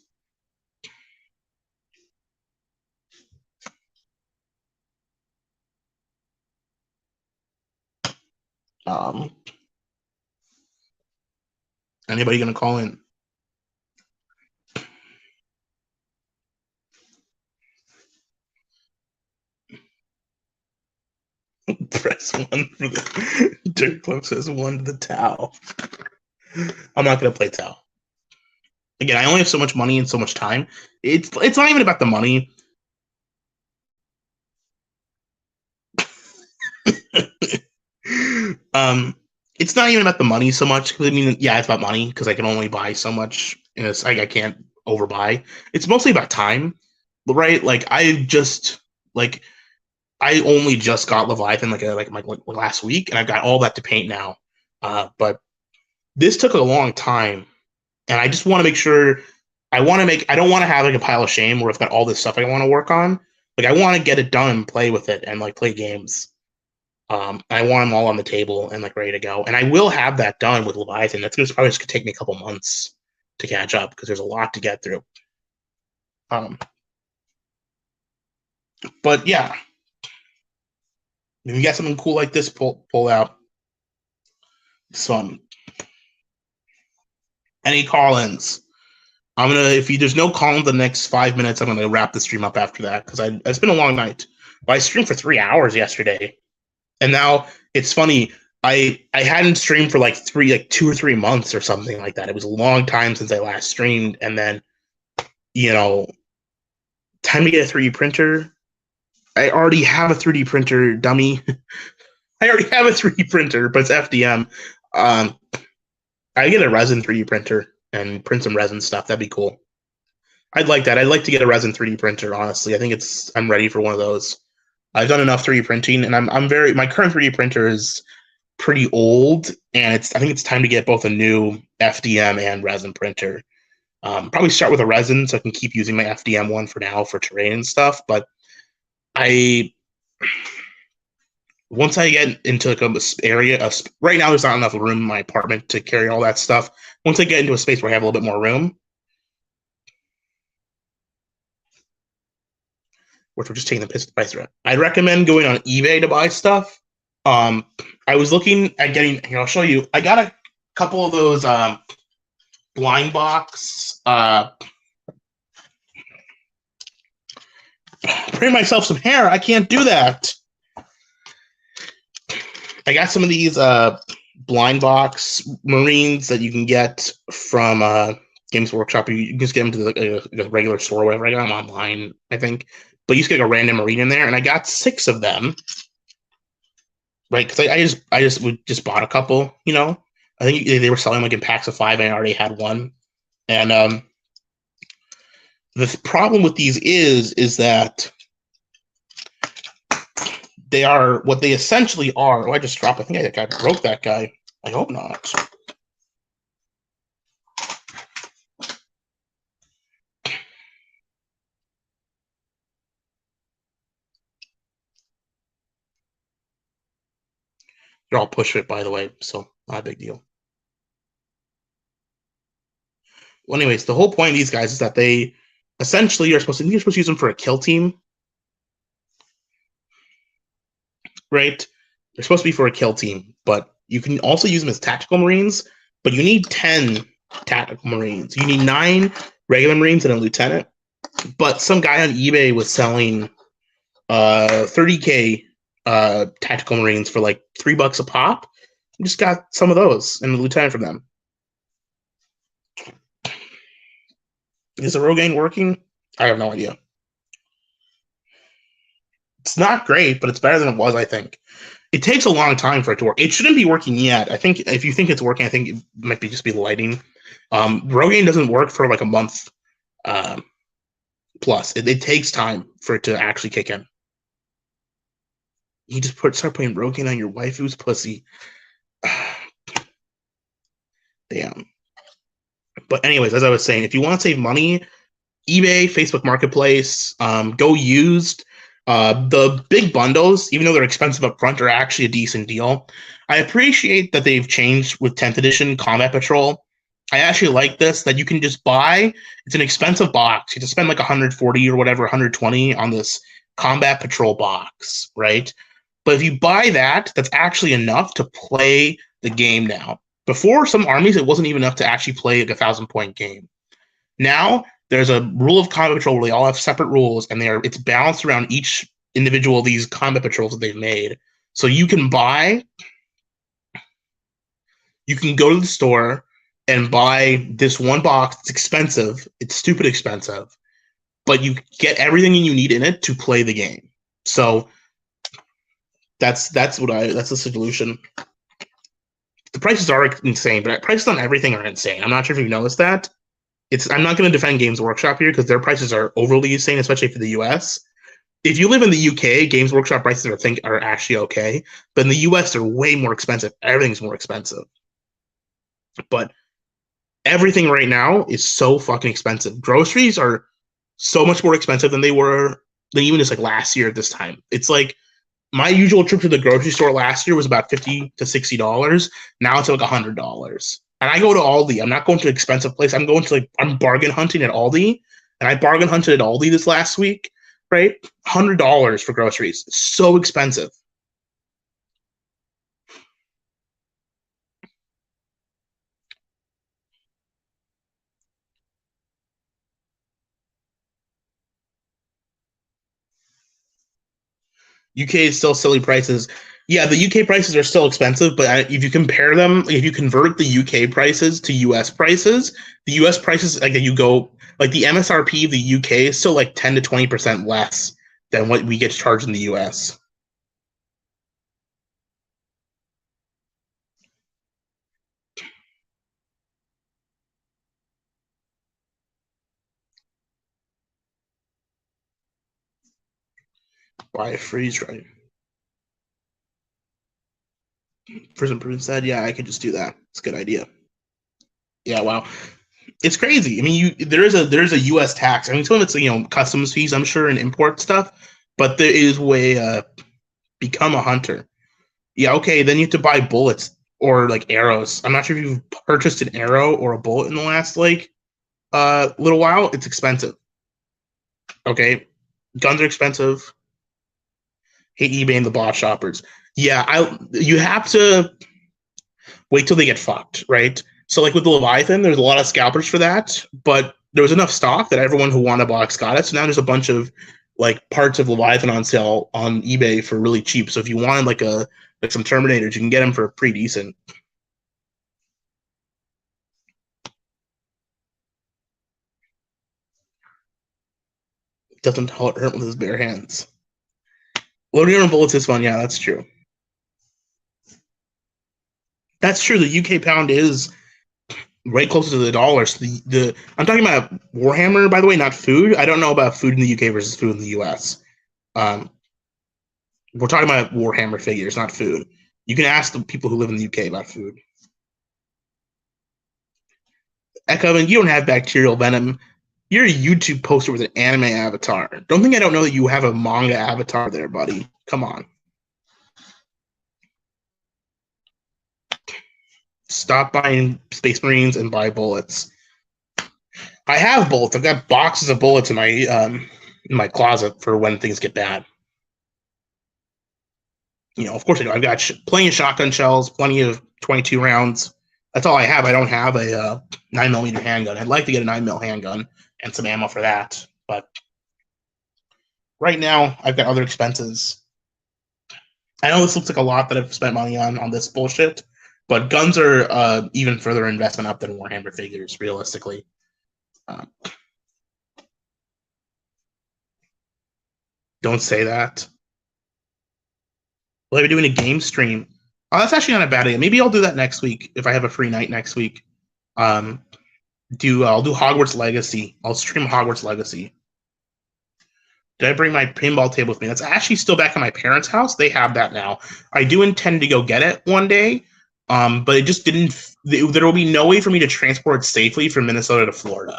Anybody going to call in? Press 1 for the Dirt Club says 1 to the Tau. I'm not going to play Tau. Again, I only have so much money and so much time. It's not even about the money. It's not even about the money so much. I mean, yeah, it's about money because I can only buy so much. I can't overbuy. It's mostly about time, right? Like I only just got Leviathan like last week, and I've got all that to paint now. But this took a long time, and I just want to make sure. I don't want to have like a pile of shame where I've got all this stuff I want to work on. Like I want to get it done and play with it and like play games. I want them all on the table and like ready to go. And I will have that done with Leviathan. That's probably just gonna take me a couple months to catch up because there's a lot to get through. But yeah, if you got something cool like this, pull out some. Any call-ins? If there's no call in the next 5 minutes, I'm gonna wrap the stream up after that because it's been a long night. But I streamed for 3 hours yesterday, and now it's funny. I hadn't streamed for like 2 or 3 months or something like that. It was a long time since I last streamed, and then time to get a 3D printer. I already have a 3D printer, dummy. I already have a 3D printer, but it's FDM. I get a resin 3D printer and print some resin stuff. That'd be cool. I'd like that. I'd like to get a resin 3D printer, honestly. I think I'm ready for one of those. I've done enough 3D printing, and my current 3D printer is pretty old, and I think it's time to get both a new FDM and resin printer. Probably start with a resin so I can keep using my FDM one for now for terrain and stuff, but once I get into like a area, right now there's not enough room in my apartment to carry all that stuff. Once I get into a space where I have a little bit more room, which we're just taking the piss of the price around, I'd recommend going on eBay to buy stuff. I was looking at getting. Here, I'll show you. I got a couple of those blind box. Print myself some hair. I can't do that. I got some of these blind box Marines that you can get from Games Workshop. You can just get them to the regular store or whatever. I got them online, I think. But you just get a random Marine in there, and I got 6 of them. Right, because I just bought a couple. I think they were selling like in packs of 5, and I already had one. And the problem with these is that they are what they essentially are. Oh, I just dropped. I think I broke that guy. I hope not. They're all push fit, by the way, so not a big deal. Well, anyways, the whole point of these guys is that they essentially you're supposed to use them for a kill team, right? They're supposed to be for a kill team, but you can also use them as tactical Marines. But you need 10 tactical Marines. You need 9 regular Marines and a lieutenant. But some guy on eBay was selling 30K tactical Marines for like $3 a pop. I just got some of those and the lieutenant from them. Is the Rogaine working? I have no idea. It's not great, but it's better than it was, I think. It takes a long time for it to work. It shouldn't be working yet. I think if you think it's working, I think it might just be the lighting. Rogaine doesn't work for like a month plus. It takes time for it to actually kick in. You just start putting Rogaine on your waifu's pussy. Damn. But anyways, as I was saying, if you want to save money, eBay, Facebook Marketplace, go used. The big bundles, even though they're expensive up front, are actually a decent deal. I appreciate that they've changed with 10th edition Combat Patrol. I actually like this, that you can just buy. It's an expensive box. You have to spend like 140 or whatever, 120 on this Combat Patrol box, right? But if you buy that, that's actually enough to play the game now. Before, some armies, it wasn't even enough to actually play like a 1,000-point game. Now, there's a rule of combat patrol where they all have separate rules, and it's balanced around each individual of these combat patrols that they've made. So you can go to the store and buy this one box. It's expensive. It's stupid expensive, but you get everything you need in it to play the game. So that's the solution. The prices are insane, but prices on everything are insane. I'm not sure if you've noticed that. I'm not going to defend Games Workshop here because their prices are overly insane, especially for the US. If you live in the UK, Games Workshop prices are actually okay, but in the US they're way more expensive. Everything's more expensive. But everything right now is so fucking expensive. Groceries are so much more expensive than they were than even just like last year at this time. It's like my usual trip to the grocery store last year was about $50 to $60. Now it's like $100. And I go to Aldi. I'm not going to an expensive place. I'm bargain hunting at Aldi. And I bargain hunted at Aldi this last week, right? $100 for groceries. It's so expensive. UK is still silly prices. Yeah, the UK prices are still expensive, but if you compare them, if you convert the UK prices to US prices, the US prices, like you go, like the MSRP of the UK is still like 10 to 20% less than what we get charged in the US. Buy a freeze dry. Prison Prudence said, yeah, I could just do that. It's a good idea. Yeah, wow. It's crazy. I mean, there's a U.S. tax. I mean, some of it's customs fees, I'm sure, and import stuff, but there is way become a hunter. Yeah, okay. Then you have to buy bullets or like arrows. I'm not sure if you've purchased an arrow or a bullet in the last little while. It's expensive. Okay, guns are expensive. Hate eBay and the bot shoppers. Yeah, you have to wait till they get fucked, right? So like with the Leviathan, there's a lot of scalpers for that, but there was enough stock that everyone who wanted a box got it. So now there's a bunch of like parts of Leviathan on sale on eBay for really cheap. So if you wanted like some Terminators, you can get them for pretty decent. Doesn't hurt with his bare hands. Loading on bullets is fun. Yeah, that's true. That's true. The UK pound is right closer to the dollar. So I'm talking about Warhammer, by the way, not food. I don't know about food in the UK versus food in the US. We're talking about Warhammer figures, not food. You can ask the people who live in the UK about food. Echo, you don't have bacterial venom. You're a YouTube poster with an anime avatar. Don't know that you have a manga avatar there, buddy. Come on. Stop buying Space Marines and buy bullets. I have bullets. I've got boxes of bullets in my closet for when things get bad. Of course I do. I've got plenty of shotgun shells, plenty of 22 rounds. That's all I have. I don't have a 9mm handgun. I'd like to get a 9mm handgun and some ammo for that, but right now I've got other expenses. I know this looks like a lot that I've spent money on this bullshit, but guns are even further investment up than Warhammer figures, realistically. Don't say that. Will I be doing a game stream? Oh, that's actually not a bad idea. Maybe I'll do that next week if I have a free night next week. I'll do Hogwarts Legacy. I'll stream Hogwarts Legacy. Did I bring my pinball table with me? That's actually still back at my parents' house. They have that now. I do intend to go get it one day, but it just didn't. There will be no way for me to transport it safely from Minnesota to Florida.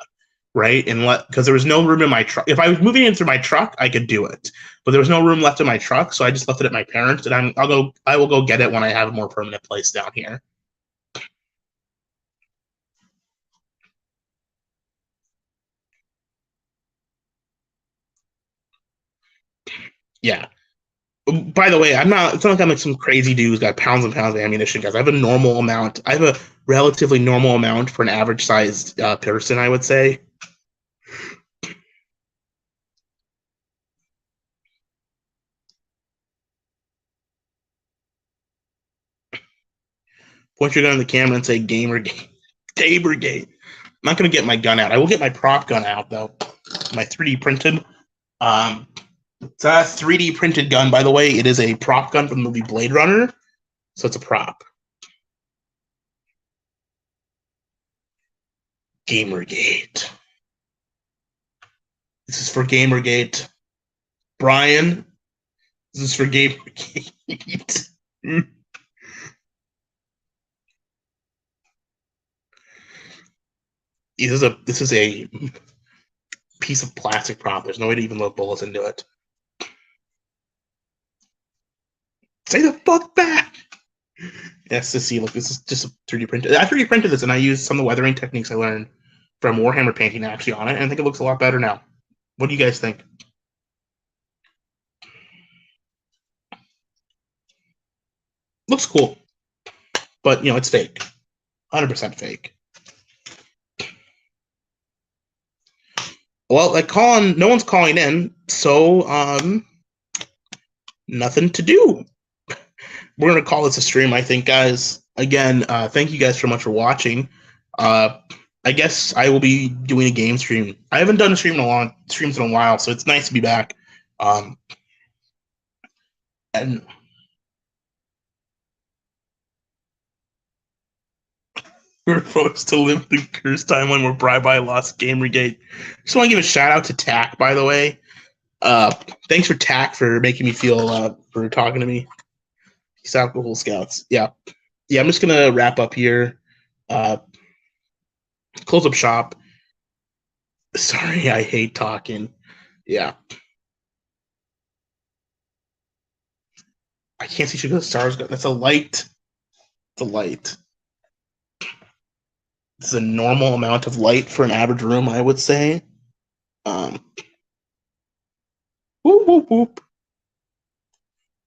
right? And because there was no room in my truck. If I was moving in through my truck, I could do it, but there was no room left in my truck, so I just left it at my parents, and I will go get it when I have a more permanent place down here. Yeah. By the way, I'm not. It's not like I'm like some crazy dude who's got pounds and pounds of ammunition, guys. I have a normal amount. I have a relatively normal amount for an average sized person, I would say. Point your gun on the camera and say "gamer game, gamer game." I'm not gonna get my gun out. I will get my prop gun out though. My 3D printed. Um, it's a 3D printed gun, by the way. It is a prop gun from the movie Blade Runner, so it's a prop. Gamergate. This is for Gamergate. Brian, this is for Gamergate. This is a piece of plastic prop. There's no way to even load bullets into it. Say the fuck back. Yes, to see. Look, this is just a 3D printed. I 3D printed this, and I used some of the weathering techniques I learned from Warhammer painting actually on it, and I think it looks a lot better now. What do you guys think? Looks cool, but it's fake. 100% fake. Well, no one's calling in, so nothing to do. We're gonna call this a stream, I think, guys. Again, thank you guys so much for watching. I guess I will be doing a game stream. I haven't done a streams in a while, so it's nice to be back. And we're supposed to live the curse timeline where Bye lost Gamergate. Just want to give a shout out to Tack, by the way. Thanks for Tack for making me feel for talking to me. Peace out, Google Scouts. Yeah. I'm just gonna wrap up here. Close up shop. Sorry, I hate talking. Yeah. I can't see Chicago Stars. That's a light. It's a light. This is a normal amount of light for an average room, I would say. Whoop, whoop, whoop.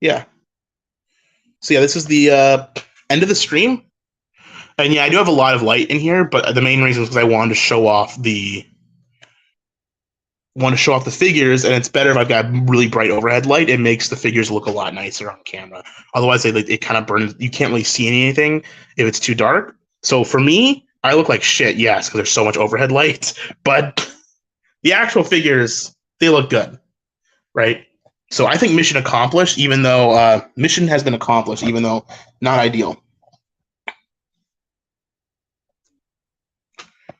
Yeah. So yeah, this is the end of the stream. And yeah, I do have a lot of light in here, but the main reason is because I wanted to show off the figures, and it's better if I've got really bright overhead light. It makes the figures look a lot nicer on camera. Otherwise, it kind of burns. You can't really see anything if it's too dark. So for me, I look like shit, yes, because there's so much overhead light. But the actual figures, they look good, right? So I think mission accomplished, even though mission has been accomplished, even though not ideal.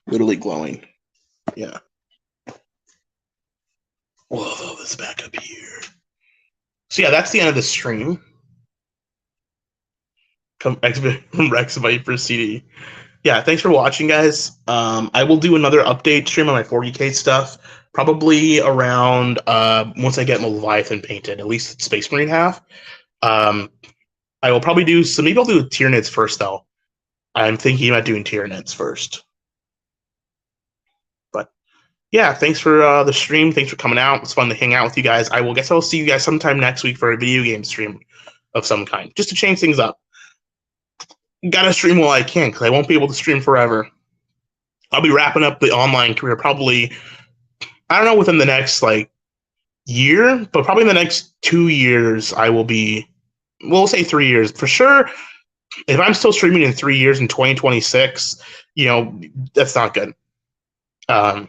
Literally glowing. Yeah. We'll throw this back up here. So yeah, that's the end of the stream. Come Rex Viper CD. Yeah, thanks for watching, guys. I will do another update stream on my 40K stuff, probably around once I get my Leviathan painted, at least Space Marine half. I will probably do some. Maybe I'll do Tyranids first, though. I'm thinking about doing Tyranids first. But yeah, thanks for the stream. Thanks for coming out. It's fun to hang out with you guys. Guess I'll see you guys sometime next week for a video game stream of some kind, just to change things up. Gotta stream while I can, because I won't be able to stream forever. I'll be wrapping up the online career probably, I don't know, within the next year, but probably in the next 2 years I will be, we'll say 3 years for sure. If I'm still streaming in 3 years in 2026, that's not good. I'll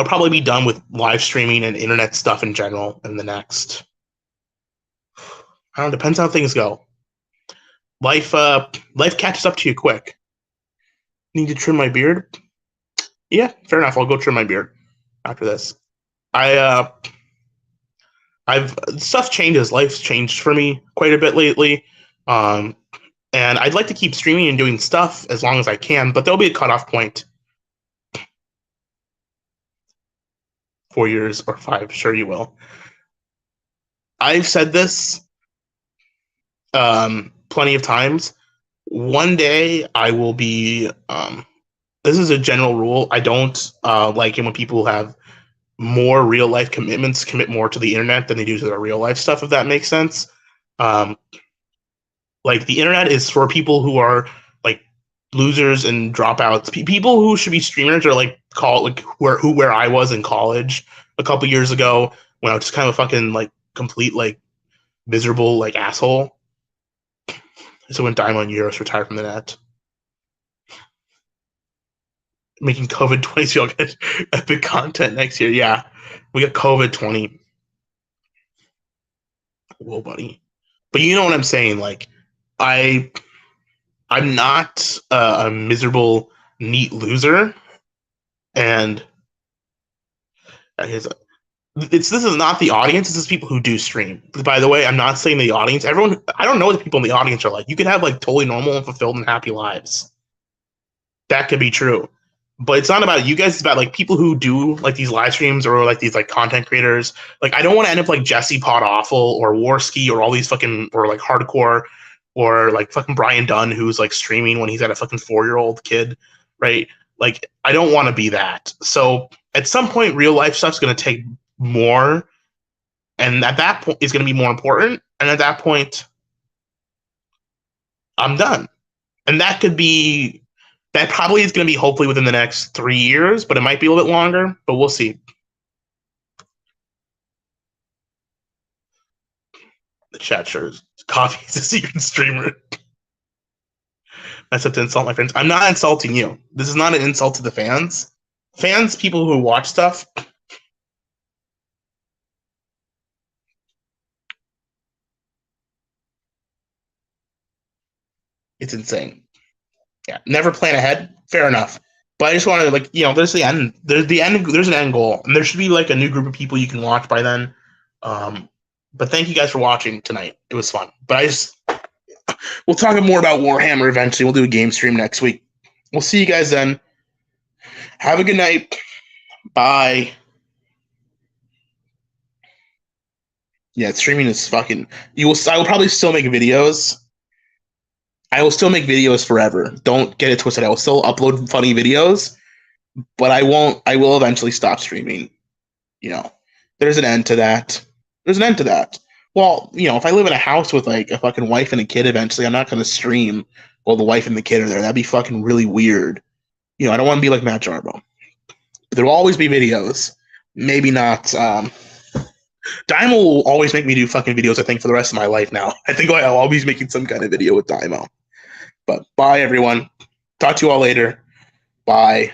probably be done with live streaming and internet stuff in general in the next, I don't know, depends how things go. Life catches up to you quick. Need to trim my beard? Yeah, fair enough. I'll go trim my beard after this. Stuff changes. Life's changed for me quite a bit lately. And I'd like to keep streaming and doing stuff as long as I can, but there'll be a cutoff point. 4 years or 5. Sure, you will. I've said this plenty of times. One day I will be. This is a general rule. I don't like it when people have more real life commitments, commit more to the internet than they do to their real life stuff. If that makes sense. Like the internet is for people who are like losers and dropouts. People who should be streamers are like where I was in college a couple years ago when I was just kind of a fucking like complete like miserable like asshole. So when Diamond Euros retired from the net, making COVID 20, so you'll get epic content next year. Yeah, we got COVID 20. Whoa, buddy. But you know what I'm saying? Like, I'm not a miserable, neat loser, and this is not the audience. This is people who do stream. By the way, I'm not saying the audience. Everyone, I don't know what the people in the audience are like. You could have like totally normal and fulfilled and happy lives. That could be true, but it's not about you guys. It's about like people who do like these live streams or like these like content creators. Like I don't want to end up like Jesse Pod Awful or Warski or all these fucking or like hardcore or like fucking Brian Dunn who's like streaming when he's got a fucking 4-year-old kid, right? Like I don't want to be that. So at some point, real life stuff's going to take more, and at that point is going to be more important, and at that point I'm done. And that probably is going to be hopefully within the next 3 years, but it might be a little bit longer, but we'll see. The chat shows coffee is a secret streamer. That's up to insult my friends. I'm not insulting you. This is not an insult to the fans. Fans, people who watch stuff, it's insane. Yeah, never plan ahead. Fair enough. But I just want to like, there's the end. There's an end goal, and there should be like a new group of people you can watch by then. But thank you guys for watching tonight. It was fun. But we'll talk more about Warhammer eventually. We'll do a game stream next week. We'll see you guys then. Have a good night. Bye. Yeah, streaming is fucking. I will probably still make videos. I will still make videos forever. Don't get it twisted. I will still upload funny videos, but I won't. I will eventually stop streaming. There's an end to that. Well, if I live in a house with like a fucking wife and a kid, eventually I'm not going to stream while the wife and the kid are there. That'd be fucking really weird. I don't want to be like Matt Jarbo. But there will always be videos. Maybe not. Dymo will always make me do fucking videos, I think, for the rest of my life now. I think I'll always be making some kind of video with Dymo. But bye, everyone. Talk to you all later. Bye.